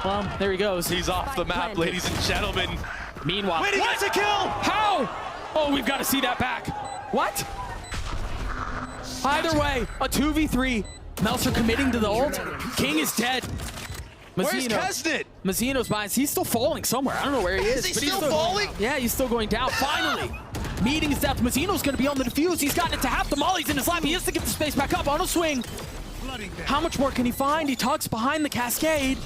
Well, there he goes. He's off the map, ladies and gentlemen. Meanwhile, wait, he gets a kill! How? Oh, we've got to see that back. What? Either way, a 2v3. Melser committing to the ult. King is dead. Where's Kesnit? Mazzino's behind. He's still falling somewhere. I don't know where he is. Is he still falling? Yeah, he's still going down. Finally. Meeting his death. Mazzino's going to be on the defuse. He's gotten it to half. The molly's in his lap. He has to get the space back up on a swing. How much more can he find? He tugs behind the cascade.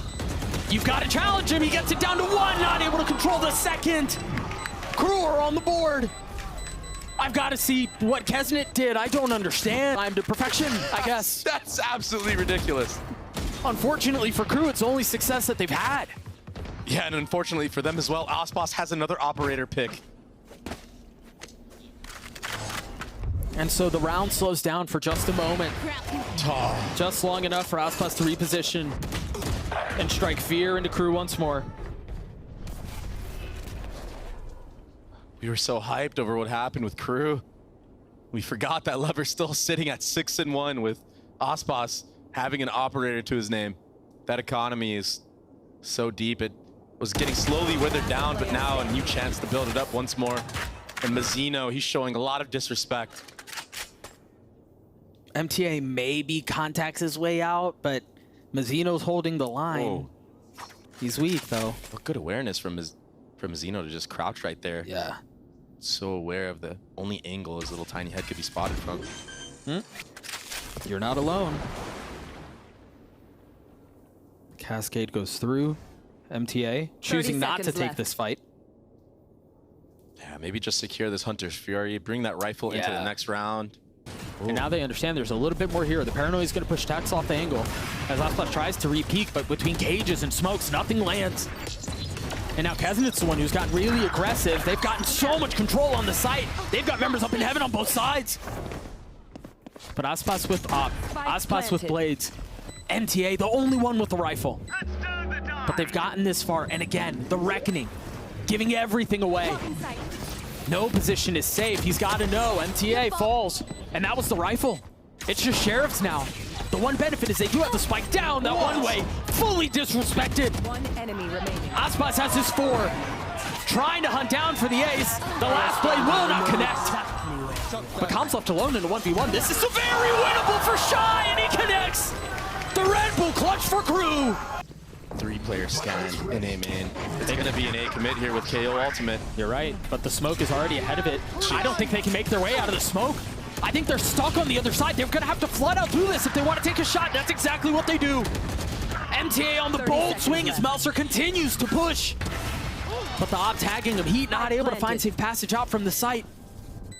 You've got to challenge him. He gets it down to 1. Not able to control the second. KRÜ are on the board. I've got to see what Kesnit did. I don't understand. I'm to perfection, I guess. That's absolutely ridiculous. Unfortunately for KRÜ, it's the only success that they've had. Yeah, and unfortunately for them as well, Aspas has another operator pick. And so the round slows down for just a moment. Just long enough for Aspas to reposition and strike fear into KRÜ once more. We were so hyped over what happened with KRÜ. We forgot that Lever's still sitting at 6-1 with Aspas having an operator to his name. That economy is so deep. It was getting slowly withered down, but now a new chance to build it up once more. And Mazzino, he's showing a lot of disrespect. MTA maybe contacts his way out, but Mazzino's holding the line. Whoa. He's weak, though. What good awareness from Mazzino to just crouch right there. Yeah. So aware of the only angle his little tiny head could be spotted from. You're not alone. Cascade goes through. MTA choosing not to take this fight. Yeah, maybe just secure this Hunter's Fury, bring that rifle into the next round. Ooh. And now they understand there's a little bit more here. The paranoia is going to push Tax off the angle as Aspas tries to re-peek, but between cages and smokes, nothing lands. And now Kesnit's the one who's gotten really aggressive. They've gotten so much control on the site. They've got members up in heaven on both sides. But Aspas with Aspas with blades. MTA, the only one with the rifle. But they've gotten this far, and again, the reckoning, giving everything away. No position is safe. He's got to know. MTA falls, and that was the rifle. It's just Sheriffs now. The one benefit is they do have the spike down that one way. Fully disrespected. One enemy remaining. Aspas has his 4. Trying to hunt down for the ace. The last blade will not connect. But Com's left alone in a 1v1. This is very winnable for Shy, and he connects. The Red Bull clutch for KRÜ. 3-player scan in A main. It's going to be an A commit here with KO ultimate. You're right, but the smoke is already ahead of it. I don't think they can make their way out of the smoke. I think they're stuck on the other side. They're going to have to flood out through this if they want to take a shot. That's exactly what they do. MTA on the bold swing as Melser continues to push. But the op tagging him. Heat not able to find safe passage out from the site.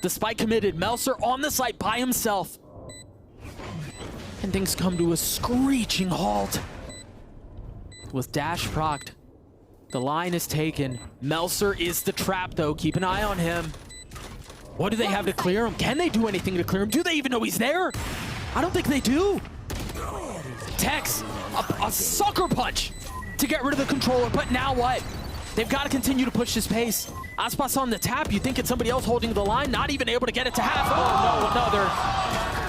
The spike committed. Melser on the site by himself. And things come to a screeching halt. With Dash procced, the line is taken. Melser is the trap, though. Keep an eye on him. What do they have to clear him? Can they do anything to clear him? Do they even know he's there? I don't think they do. Tex, a sucker punch to get rid of the controller, but now what? They've got to continue to push this pace. Aspas on the tap, you think it's somebody else holding the line, not even able to get it to half. Oh no, another.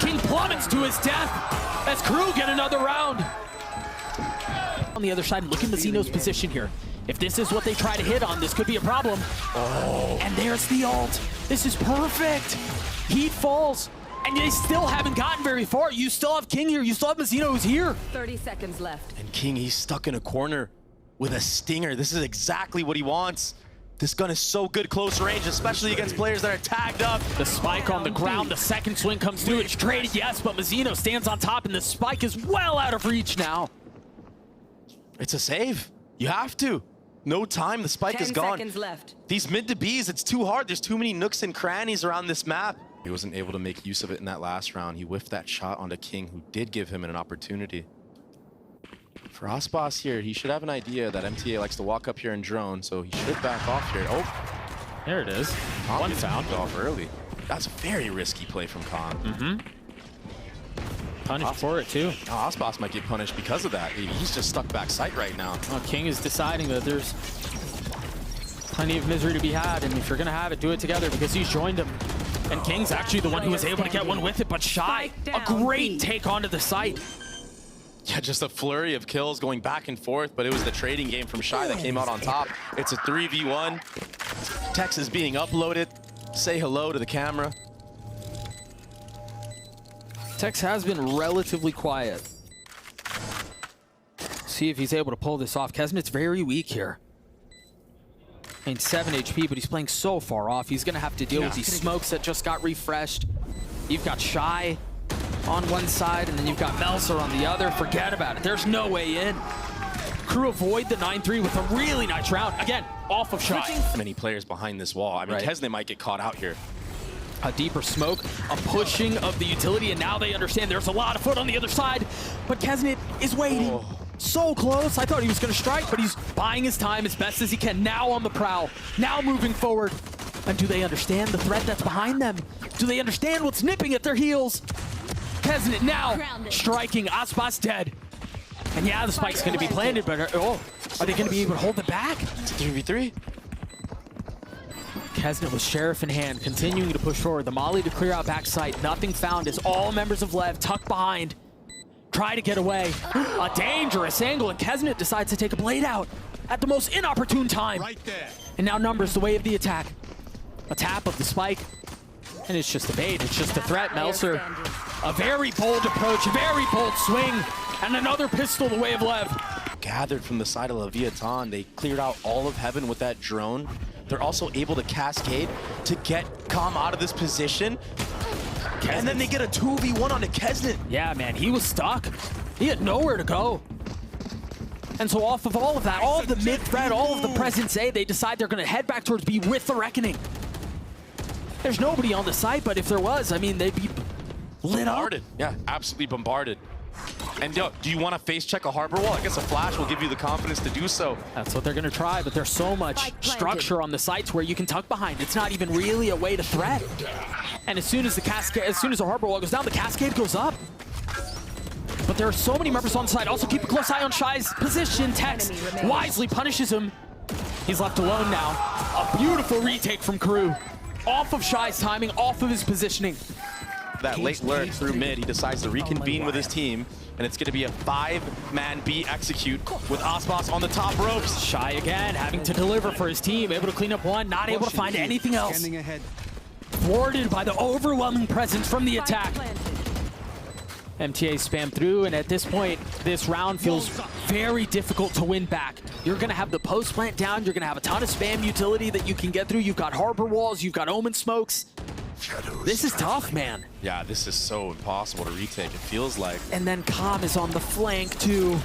King plummets to his death as KRÜ get another round. On the other side, look at Mazzino's position here. If this is what they try to hit on, this could be a problem. Oh. And there's the ult. This is perfect. Heat falls, and they still haven't gotten very far. You still have King here. You still have Mazzino who's here. 30 seconds left. And King, he's stuck in a corner with a stinger. This is exactly what he wants. This gun is so good close range, especially against players that are tagged up. The spike on the ground, the second swing comes through. It's traded, yes, but Mazzino stands on top, and the spike is well out of reach now. It's a save. You have to. No time, the spike is 10 gone. seconds left. These mid to Bs, it's too hard. There's too many nooks and crannies around this map. He wasn't able to make use of it in that last round. He whiffed that shot onto King, who did give him an opportunity. For Aspas here, he should have an idea that MTA likes to walk up here and drone, so he should back off here. Oh, There it is. One found. Off early. That's a very risky play from Khan. Punished for it, too. Now Aspas might get punished because of that. He's just stuck back sight right now. Well, King is deciding that there's plenty of misery to be had, and if you're going to have it, do it together because he's joined him. And King's actually the one who was able to get one with it, but Shy, a great take onto the site. Yeah, just a flurry of kills going back and forth, but it was the trading game from Shy that came out on top. It's a 3v1. Text is being uploaded. Say hello to the camera. Tex has been relatively quiet. See if he's able to pull this off. Kesnet's very weak here. I mean, 7 HP, but he's playing so far off. He's going to have to deal with these smokes that just got refreshed. You've got Shy on one side, and then you've got Melser on the other. Forget about it. There's no way in. KRÜ avoid the 9-3 with a really nice round. Again, off of Shy. Many players behind this wall. I mean, Kesnet might get caught out here. A deeper smoke, a pushing of the utility, and now they understand there's a lot of foot on the other side. But Kesnet is waiting. So close. I thought he was going to strike, but he's buying his time as best as he can. Now on the prowl. Now moving forward. And do they understand the threat that's behind them? Do they understand what's nipping at their heels? Kesnet now striking. Aspas dead. And yeah, the spike's going to be planted, but are they going to be able to hold it back? It's a 3v3. Kesnet with Sheriff in hand, continuing to push forward. The molly to clear out backside. Nothing found as all members of Lev tuck behind. Try to get away. A dangerous angle, and Kesnet decides to take a blade out at the most inopportune time. Right there. And now Numbers the way of the attack. A tap of the spike. And it's just a bait. It's just a threat. Melser, a very bold approach, a very bold swing. And another pistol the way of Lev. Gathered from the side of Leviatán. They cleared out all of heaven with that drone. They're also able to cascade to get Calm out of this position. And then they get a 2v1 onto Kesnet. Yeah, man, he was stuck. He had nowhere to go. And so off of all of that, all of the mid-threat, all of the presence A, they decide they're going to head back towards B with the Reckoning. There's nobody on the site, but if there was, I mean, they'd be lit up. Bombarded. Yeah, absolutely bombarded. And yo, do you want to face check a harbor wall? I guess a flash will give you the confidence to do so. That's what they're going to try, but there's so much structure on the sites where you can tuck behind. It's not even really a way to threat. And as soon as the harbor wall goes down, the cascade goes up. But there are so many members on the side. Also keep a close eye on Shy's position. Tex wisely punishes him. He's left alone now. A beautiful retake from KRÜ. Off of Shy's timing, off of his positioning. That late lurk through mid, he decides to reconvene with his team, and it's going to be a 5-man B execute with Aspas on the top ropes. Shy again, having to deliver for his team, able to clean up one, not able to find anything else. Thwarted by the overwhelming presence from the attack. MTA spam through, and at this point, this round feels very difficult to win back. You're going to have the post plant down, you're going to have a ton of spam utility that you can get through. You've got harbor walls, you've got omen smokes. This is tough, man. Yeah, this is so impossible to retake, it feels like. And then Calm is on the flank, too.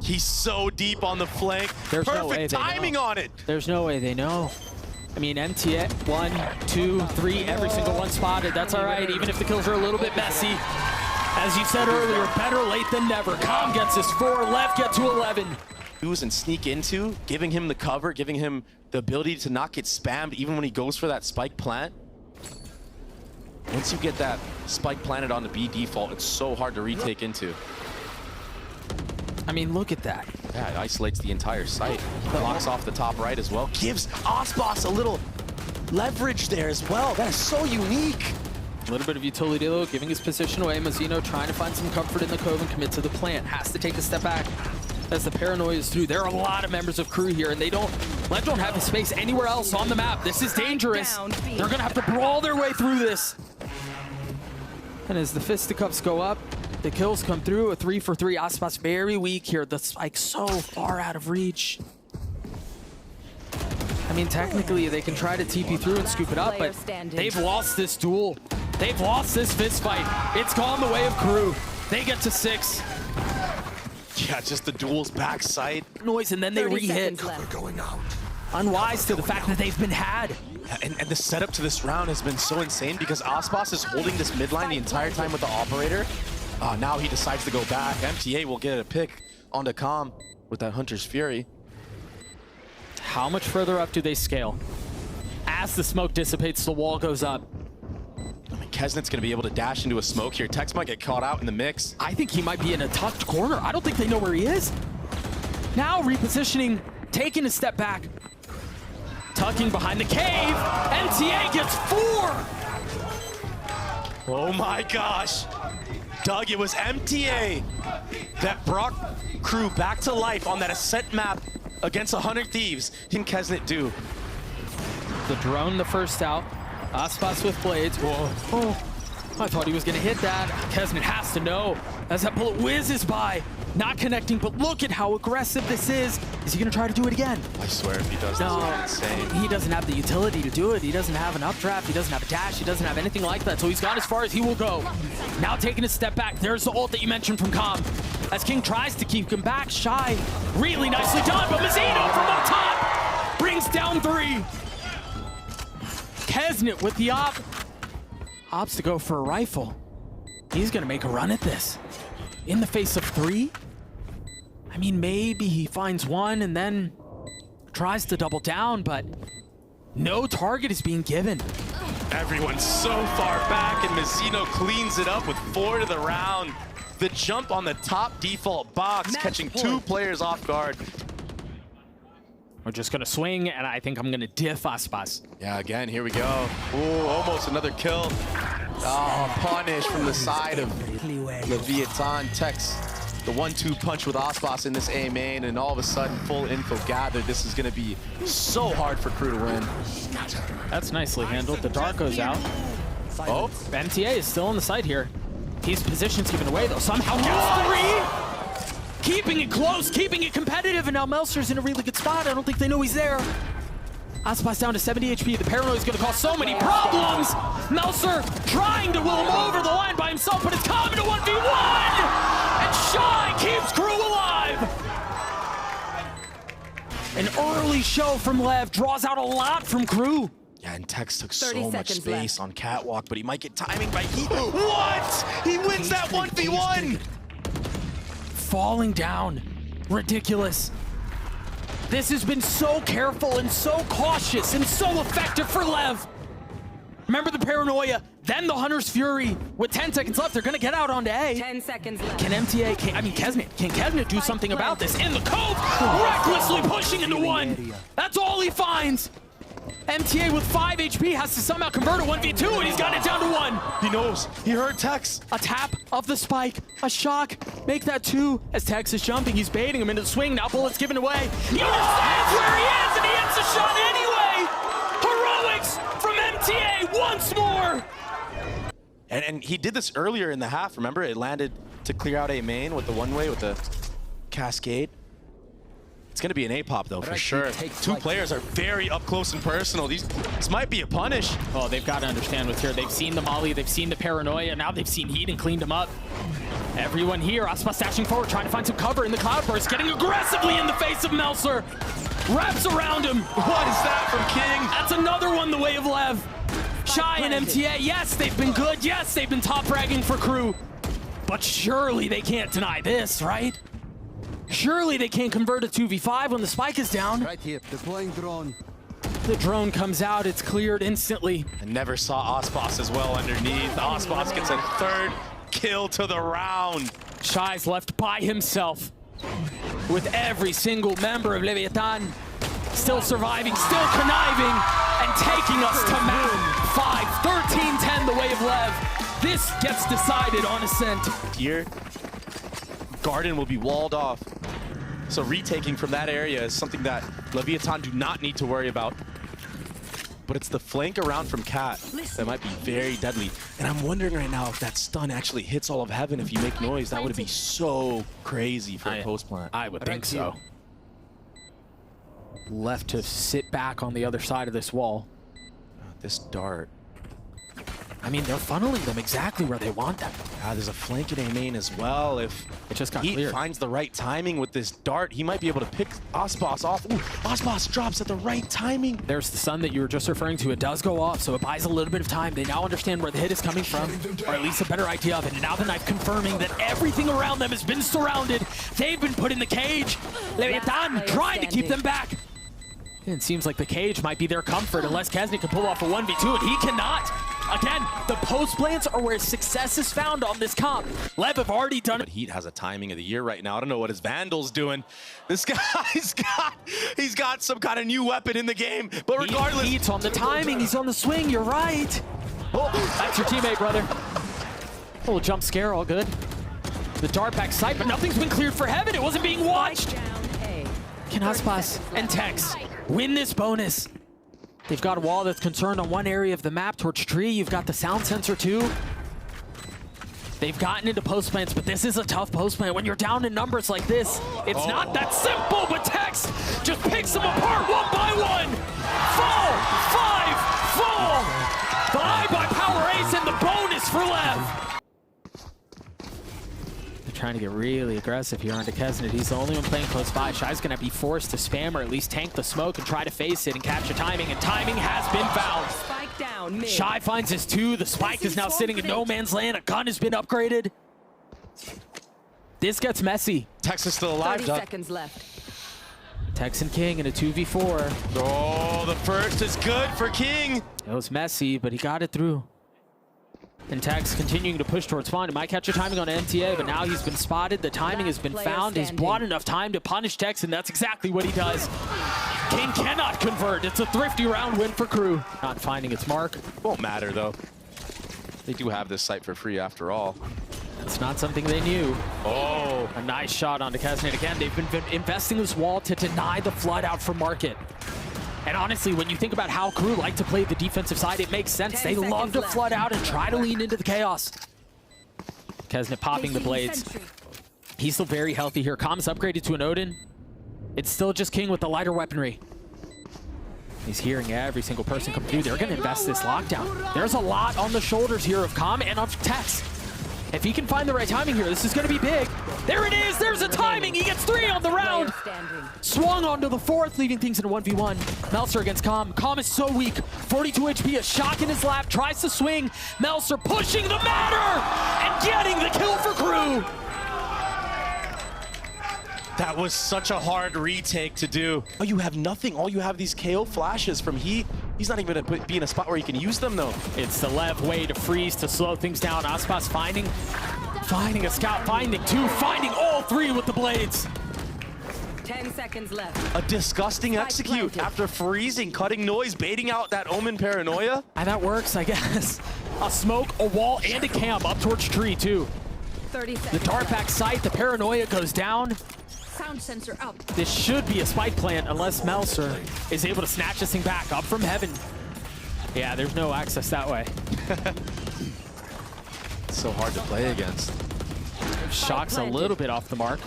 He's so deep on the flank. There's Perfect no way they timing know. on it. There's no way they know. I mean, MTA, 1, 2, 3, every single one spotted. That's all right, even if the kills are a little bit messy. As you said earlier, better late than never. Calm gets his 4, Lev get to 11. Use and sneak into, giving him the cover, giving him the ability to not get spammed even when he goes for that spike plant. Once you get that spike planted on the B default, it's so hard to retake into. I mean, look at that. Yeah, it isolates the entire site. Blocks off the top right as well. Gives Aspas a little leverage there as well. That is so unique. A little bit of utility though, giving his position away. Mazzino trying to find some comfort in the cove and commit to the plant. Has to take a step back as the paranoia is through. There are a lot of members of KRÜ here, and Lev don't have a space anywhere else on the map. This is dangerous. They're gonna have to brawl their way through this. And as the fisticuffs go up, the kills come through. A 3 for 3. Aspas very weak here. The spike so far out of reach. And mean, technically, they can try to TP through and scoop it up, but they've lost this duel. They've lost this fist fight. It's gone the way of KRÜ. They get to 6. Yeah, just the duel's backside. Noise, and then they re-hit. Unwise to the fact that they've been had. And the setup to this round has been so insane because Aspas is holding this mid line the entire time with the operator. Now he decides to go back. MTA will get a pick onto Calm with that Hunter's Fury. How much further up do they scale? As the smoke dissipates, the wall goes up. I mean, Kesnet's going to be able to dash into a smoke here. Tex might get caught out in the mix. I think he might be in a tucked corner. I don't think they know where he is. Now repositioning, taking a step back. Tucking behind the cave. MTA gets 4! Oh my gosh. Doug, it was MTA that brought KRÜ back to life on that ascent map against 100 Thieves. What can Kesnet do? The drone the first out. Aspas with blades. Whoa. Oh, I thought he was going to hit that. Kesnet has to know as that bullet whizzes by. Not connecting, but look at how aggressive this is. Is he going to try to do it again? I swear if he does, No, this is insane. he doesn't have the utility to do it. He doesn't have an updraft. He doesn't have a dash. He doesn't have anything like that. So he's gone as far as he will go. Now taking a step back. There's the ult that you mentioned from Calm. As King tries to keep him back, Shy. Really nicely done, but Mazzino from up top brings down 3. Kesnet with the opts to go for a rifle. He's going to make a run at this. In the face of 3? I mean, maybe he finds 1 and then tries to double down, but no target is being given. Everyone's so far back, and Mazzino cleans it up with 4 to the round. The jump on the top default box, catching 2 players off guard. We're just going to swing, and I think I'm going to diff Aspas. Yeah, again, here we go. Ooh, almost another kill. Oh, punish from the side of Leviatán. Tex, the 1-2 punch with Aspas in this A main, and all of a sudden, full info gathered. This is going to be so hard for KRÜ to win. That's nicely handled. The dart goes out. Oh, MTA is still on the side here. His position's given away, though. Somehow gets 3! Keeping it close, keeping it competitive, and now Melser's in a really good spot. I don't think they know he's there. Aspas down to 70 HP. The paranoia is going to cause so many problems. Melser trying to will him over the line by himself, but it's coming to 1v1! And Shy keeps KRÜ alive! An early show from Lev draws out a lot from KRÜ. Yeah, and Tex took so much space on Catwalk, but he might get timing by Heat. What? He wins that 1v1! Falling down. Ridiculous. This has been so careful and so cautious and so effective for Lev. Remember the paranoia, then the Hunter's Fury. With 10 seconds left, they're gonna get out onto A. 10 seconds left. Can MTA, can Kesnet do something about this? In the cove, recklessly pushing into 1. That's all he finds. MTA with 5 HP has to somehow convert a 1v2, and he's got it down to 1. He knows. He heard Tex. A tap of the spike, a shock, make that 2. As Tex is jumping, he's baiting him into the swing. Now bullets given away. He understands where he is, and he hits the shot anyway. Heroics from MTA once more. And he did this earlier in the half. Remember, it landed to clear out A main with the one-way with the cascade. It's going to be an A-pop, though, for sure. 2 players are very up close and personal. This might be a punish. Oh, they've got to understand what's here. They've seen the molly, they've seen the paranoia, now they've seen Heat and cleaned him up. Everyone here, Aspas dashing forward, trying to find some cover in the cloudburst, getting aggressively in the face of Melser. Wraps around him. What is that from King? That's another one the way of Lev. Shy and MTA, yes, they've been good. Yes, they've been top fragging for KRÜ. But surely they can't deny this, right? Surely they can't convert a 2v5 when the spike is down. Right here, deploying drone. The drone comes out, it's cleared instantly. I never saw Aspas as well underneath. Aspas gets a 3rd kill to the round. Shy's left by himself with every single member of Leviatán still surviving, still conniving, and taking us to map 5, 13-10 the way of Lev. This gets decided on Ascent. Here, Garden will be walled off. So retaking from that area is something that Leviatán do not need to worry about. But it's the flank around from Cat that might be very deadly. And I'm wondering right now if that stun actually hits all of heaven if you make noise. That would be so crazy for a post plant. I would think so. left to sit back on the other side of this wall. This dart. I mean, they're funneling them exactly where they want them. There's a flank in A main as well. If it just got he cleared. finds the right timing with this dart, he might be able to pick Aspas off. Ooh, Aspas drops at the right timing. There's the sun that you were just referring to. It does go off, so it buys a little bit of time. They now understand where the hit is coming from, or at least a better idea of it. And now the knife confirming that everything around them has been surrounded. They've been put in the cage. Leviatán trying to keep them back. And it seems like the cage might be their comfort unless Kesnet can pull off a 1v2, and he cannot. Again, the post plants are where success is found on this comp. Lev have already done it. But Heat has a timing of the year right now. I don't know what his Vandal's doing. This guy's he's got some kind of new weapon in the game. But regardless, Heat's on the timing. He's on the swing. You're right. Oh, that's your teammate, brother. A little jump scare, all good. The dart back sight, but nothing's been cleared for heaven. It wasn't being watched. Can Aspas and Tex win this bonus? They've got a wall that's concerned on one area of the map towards tree. You've got the sound sensor too. They've gotten into post plants, but this is a tough post plant. When you're down in numbers like this, it's not that simple, but Tex just picks them apart one by one. Fall, 5, fall. The eye by Power Ace and the bonus for Lev. Trying to get really aggressive here onto Kesnet. He's the only one playing close by. Shy's gonna be forced to spam or at least tank the smoke and try to face it and capture timing, and timing has been found. Spike down mid. Shy finds his 2. The spike is now sitting in no man's land. A gun has been upgraded. This gets messy. Tex is still alive, 30 seconds left. Tex and King in a 2v4. Oh, the first is good for King. It was messy, but he got it through. And Tex continuing to push towards spawn. He might catch a timing on MTA, but now he's been spotted. The timing has been found. He's bought enough time to punish Tex, and that's exactly what he does. King cannot convert. It's a thrifty round win for KRÜ. Not finding its mark. Won't matter, though. They do have this site for free after all. That's not something they knew. Oh, A nice shot onto Kesnet. Again, they've been investing this wall to deny the flood out from market. And honestly, when you think about how KRÜ like to play the defensive side, it makes sense. They love to flood out and try to lean into the chaos. Kesnet popping the blades. He's still very healthy here. Com's upgraded to an Odin. It's still just King with the lighter weaponry. He's hearing every single person come through. They're going to invest this lockdown. There's a lot on the shoulders here of Com and of Tex. If he can find the right timing here, this is going to be big. There it is. There's a timing. He gets 3 on the round. Swung onto the 4th, leaving things in a 1v1. Meltzer against Com. Com is so weak. 42 HP, a shock in his lap, tries to swing. Meltzer pushing the matter and getting the kill for KRÜ. that was such a hard retake to do. Oh, you have nothing. All you have these KO flashes from Heat. He's not even going to be in a spot where he can use them, though. It's the Lev way to freeze, to slow things down. Aspas finding a scout, finding 2, finding all 3 with the blades. 10 seconds left. A disgusting execute after freezing, cutting noise, baiting out that Omen paranoia. And that works, I guess. A smoke, a wall, and a cam up towards tree, too. 30 The seconds. dart back sight, the paranoia goes down. Sound sensor up. This should be a spike plant unless Meltzer is able to snatch this thing back up from heaven. Yeah, there's no access that way. It's so hard to play against. Shock's a little bit off the mark.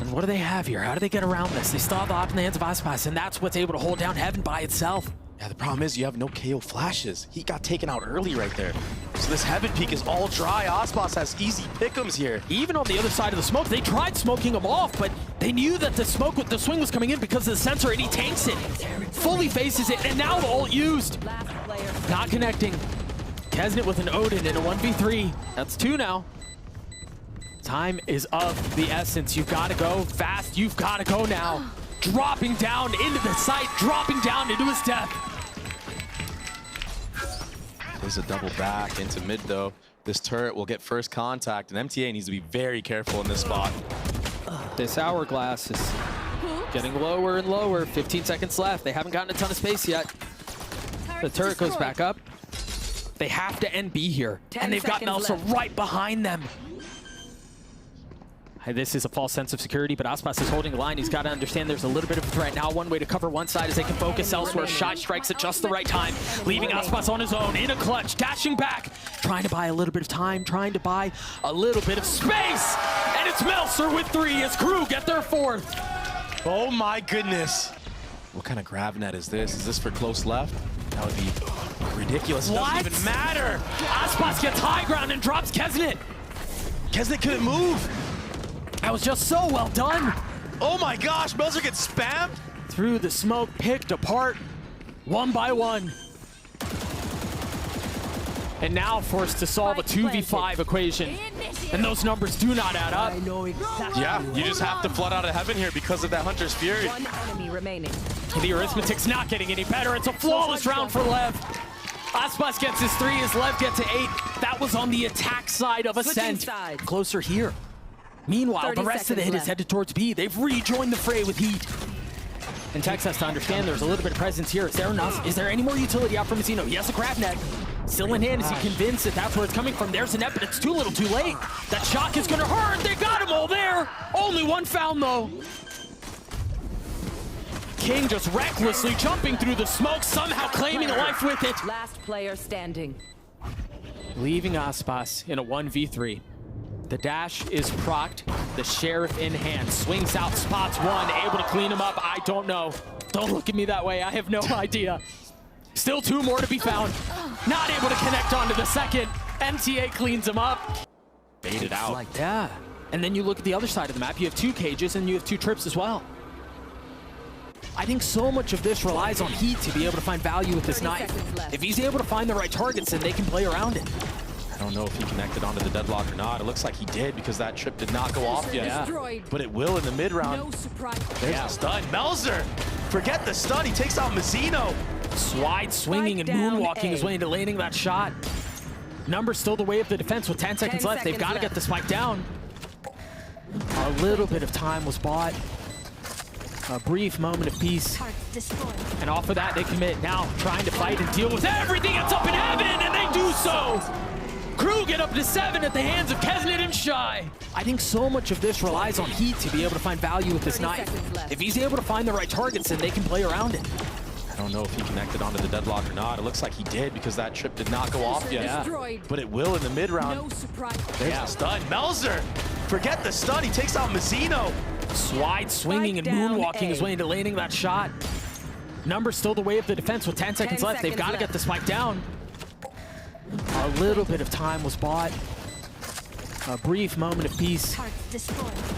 And what do they have here? How do they get around this? They still have the op in the hands of Aspas, and that's what's able to hold down heaven by itself. Yeah, the problem is you have no KO flashes. He got taken out early right there. So this heaven peak is all dry. Aspas has easy pick'ems here. Even on the other side of the smoke, they tried smoking him off, but they knew that the smoke with the swing was coming in because of the sensor, and he tanks it. Fully faces it, and now the ult used. Last player. Not connecting. Kesnet with an Odin in a 1v3. That's 2 now. Time is of the essence. You've got to go fast. You've got to go now. Dropping down into the site, dropping down into his death. There's a double back into mid, though. This turret will get first contact, and MTA needs to be very careful in this spot. This hourglass is getting lower and lower. 15 seconds left. They haven't gotten a ton of space yet. The turret goes back up. They have to end B here. 10 And they've got seconds Melsa left. right behind them. This is a false sense of security, but Aspas is holding the line. He's got to understand there's a little bit of a threat now. One way to cover one side is they can focus elsewhere. Shot strikes at just the right time, leaving Aspas on his own in a clutch, dashing back, trying to buy a little bit of time, trying to buy a little bit of space. And it's Meltzer with 3 as KRÜ get their 4th. Oh my goodness. What kind of grab net is this? Is this for close left? That would be ridiculous. It doesn't even matter. Aspas gets high ground and drops Kesnet. Kesnet couldn't move. That was just so well done. Oh my gosh, Melzer gets spammed. Through the smoke, picked apart, one by one. And now forced to solve a 2v5 equation. And those numbers do not add up. I know exactly. Yeah, you just have to flood out of heaven here because of that Hunter's Fury. One enemy remaining. The arithmetic's not getting any better. It's a flawless round for Lev. Aspas gets his 3, his Lev gets to 8. That was on the attack side of Ascent. Closer here. Meanwhile, the rest of the hit is headed towards B. They've rejoined the fray with heat. And Tex has to understand there's a little bit of presence here. Is there enough? Is there any more utility out from Mazzino? He has a grab net. Still in hand. Is he convinced that that's where it's coming from? There's a net, but it's too little too late. That shock is going to hurt. They got him all there. Only one found, though. King just recklessly jumping through the smoke, somehow claiming a life with it. Last player standing. Leaving Aspas in a 1v3. The dash is procced, the Sheriff in hand, swings out, spots one, able to clean him up. I don't know. Don't look at me that way, I have no idea. Still 2 more to be found. Not able to connect onto the second. MTA cleans him up. Baited out. Like that. And then you look at the other side of the map, you have 2 cages and you have 2 trips as well. I think so much of this relies on Heat to be able to find value with this knife. If he's able to find the right targets, then they can play around it. I don't know if he connected onto the deadlock or not. It looks like he did because that trip did not go off yet. Yeah. But it will in the mid-round. No surprise. There's the stun. Melzer! Forget the stun. He takes out Mazzino. Wide swinging and moonwalking his way into landing that shot. Numbers still the way of the defense with 10 seconds left. They've got to get the spike down. A little bit of time was bought. A brief moment of peace. And off of that, they commit. Now trying to fight and deal with everything that's up in heaven, and they do so! KRÜ get up to 7 at the hands of Kesnet and Shy. I think so much of this relies on Heat to be able to find value with this knife. If he's able to find the right targets, then they can play around it. I don't know if he connected onto the deadlock or not. It looks like he did because that trip did not go off yet. But it will in the mid-round. No surprise. There's the stun. Melzer! Forget the stun. He takes out Mazzino. Wide swinging and moonwalking his way into landing that shot. Numbers still the way of the defense with 10 seconds left. They've got to get the spike down. A little bit of time was bought. A brief moment of peace.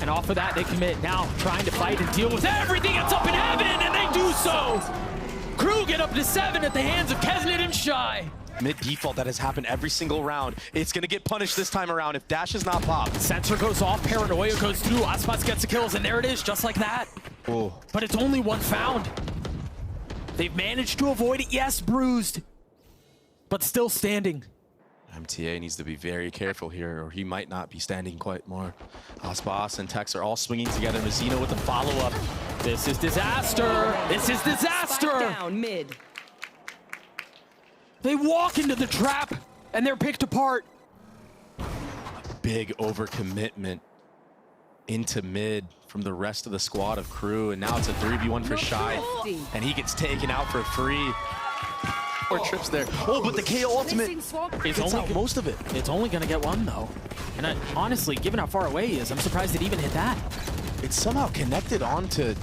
And off of that, they commit. Now trying to fight and deal with everything that's up in heaven, and they do so! KRÜ get up to 7 at the hands of Kesnet and Shy. Mid-default that has happened every single round. It's going to get punished this time around if Dash is not popped. Sensor goes off, Paranoia goes through, Aspas gets the kills, and there it is, just like that. Oh. But it's only one found. They've managed to avoid it, yes, bruised, but still standing. MTA needs to be very careful here, or he might not be standing quite more. Aspas and Tex are all swinging together. Mazzino with the follow-up. This is disaster. This is disaster. Spike down mid. They walk into the trap, and they're picked apart. Big overcommitment into mid from the rest of the squad of KRÜ, and now it's a 3v1 for Shy, and he gets taken out for free. 4 trips there. Oh, but the KO ultimate It's gets only out most of it. It's only gonna get one though. And honestly, given how far away he is, I'm surprised it even hit that. It's somehow connected onto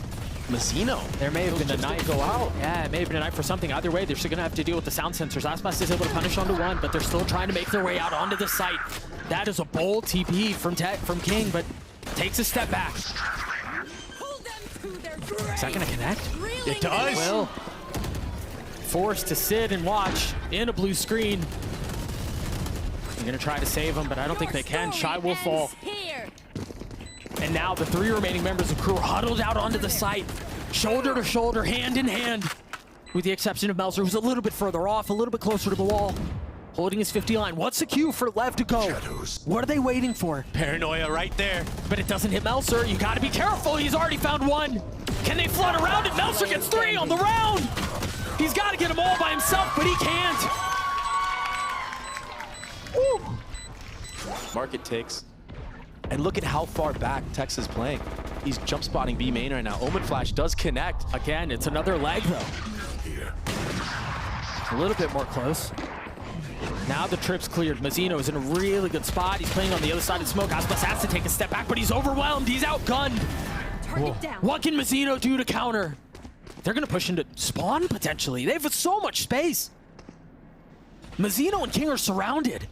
Mazzino. There may have been a knife. Go out. Yeah, it may have been a knife for something. Either way, they're still gonna have to deal with the sound sensors. Aspas is able to punish onto one, but they're still trying to make their way out onto the site. That is a bold TP from King, but takes a step back. Is that gonna connect? It does. It will. Forced to sit and watch in a blue screen. They're gonna try to save him, but I don't think they can. Shy will fall. And now the 3 remaining members of KRÜ are huddled out onto the site, shoulder to shoulder, hand in hand, with the exception of Melzer, who's a little bit further off, a little bit closer to the wall, holding his 50 line. What's the cue for Lev to go? What are they waiting for? Paranoia right there. But it doesn't hit Melzer. You gotta be careful. He's already found 1. Can they flood around it? Melzer gets 3 on the round. He's got to get them all by himself, but he can't. Woo. Market takes. And look at how far back Tex is playing. He's jump spotting B main right now. Omen Flash does connect. Again, it's another leg though. A little bit more close. Now the trip's cleared. Mazzino is in a really good spot. He's playing on the other side of the smoke. Aspas has to take a step back, but he's overwhelmed. He's outgunned. What can Mazzino do to counter? They're gonna push into spawn potentially. They have so much space. Mazzino and King are surrounded.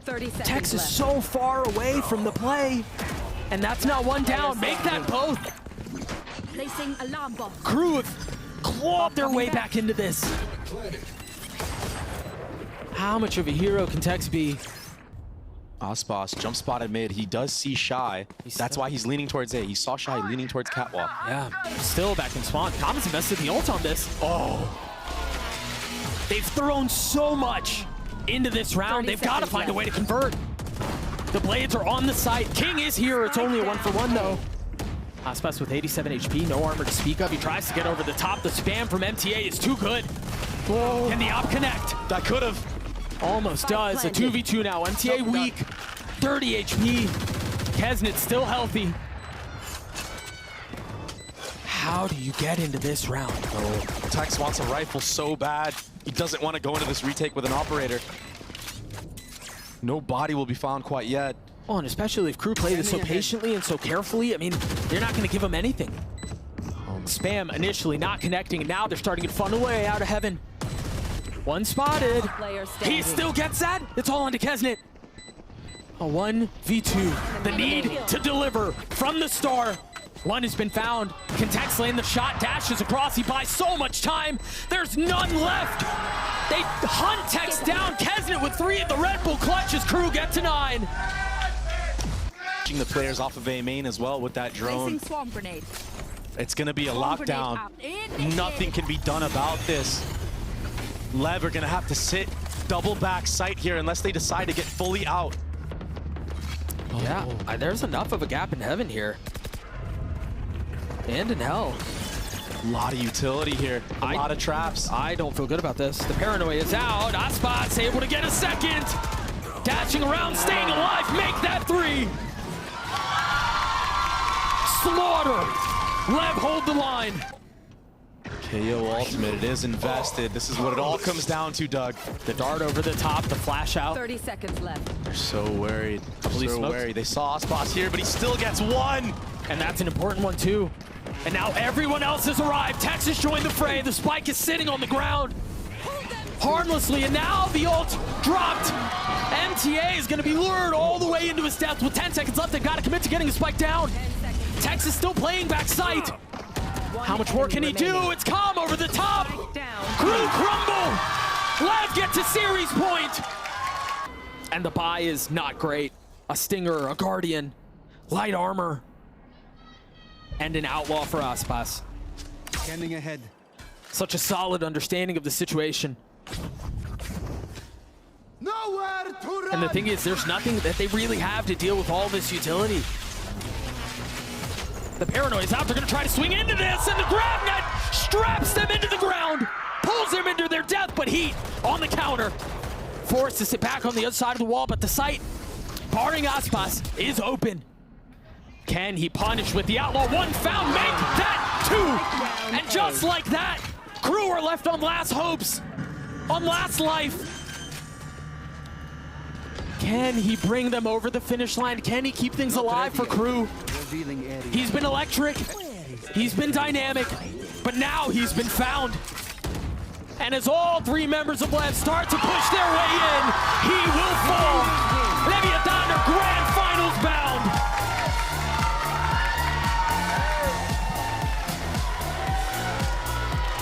30 seconds Tex is left. so far away from the play. And that's not one down. Make that both. Placing alarm bomb. KRÜ have clawed their way back into this. How much of a hero can Tex be? Aspas jump spotted mid. He does see Shy. That's why he's leaning towards A. He saw Shy leaning towards Catwalk. Yeah, still back in spawn. Commons invested the ult on this. Oh. They've thrown so much into this round. They've got to find a way to convert. The blades are on the side. King is here. It's only a 1-for-1 though. Aspas with 87 HP, no armor to speak of. He tries to get over the top. The spam from MTA is too good. Whoa. Can the op connect? That could have. Almost does. A 2v2 now. MTA weak. 30 HP. Kesnit still healthy. How do you get into this round? Oh, Tex wants a rifle so bad. He doesn't want to go into this retake with an operator. No body will be found quite yet. Oh, and especially if KRÜ play this so patiently and so carefully, I mean, they're not going to give him anything. Spam initially not connecting, and now they're starting to funnel away out of heaven. One spotted. He still gets that. It's all onto Kesnit. A 1v2. The need to deliver from the start. One has been found. Can Tex land the shot? Dashes across. He buys so much time. There's none left. They hunt Tex down. Kesnit with 3 at the Red Bull clutch as KRÜ get to 9. The players off of A main as well with that drone. Placing swarm grenade. It's going to be a lockdown. Grenade Nothing can be done about this. Lev are going to have to sit double back sight here unless they decide to get fully out. Yeah, there's enough of a gap in heaven here. And in hell. A lot of utility here. A lot of traps. I don't feel good about this. The paranoia is out. Aspas able to get a second. Dashing around, staying alive. Make that 3. Slaughter. Lev hold the line. KO ultimate, it is invested. This is what it all comes down to, Doug. The dart over the top, the flash out. 30 seconds left. They're so worried. Holy So smokes. worried. They saw Aspas here, but he still gets 1. And that's an important one too. And now everyone else has arrived. Texas joined the fray. The spike is sitting on the ground. Harmlessly, and now the ult dropped. MTA is gonna be lured all the way into his death. With 10 seconds left, they've got to commit to getting the spike down. Texas still playing back sight. How much more can he do? It's calm over the top. KRÜ crumble. Lev get to series point. And the buy is not great. A Stinger, a Guardian, light armor, and an outlaw for Aspas. Scanning ahead. Such a solid understanding of the situation. Nowhere to run. And the thing is, there's nothing that they really have to deal with all this utility. The paranoia is out. They're going to try to swing into this, and the grab net straps them into the ground, pulls them into their death, but Heat on the counter. Forced to sit back on the other side of the wall, but the site, barring Aspas, is open. Can he punish with the outlaw? 1 found, make that 2! And just like that, KRÜ are left on last hopes, on last life. Can he bring them over the finish line? Can he keep things alive for KRÜ? He's been electric, he's been dynamic, but now he's been found. And as all 3 members of Lev start to push their way in, he will fall.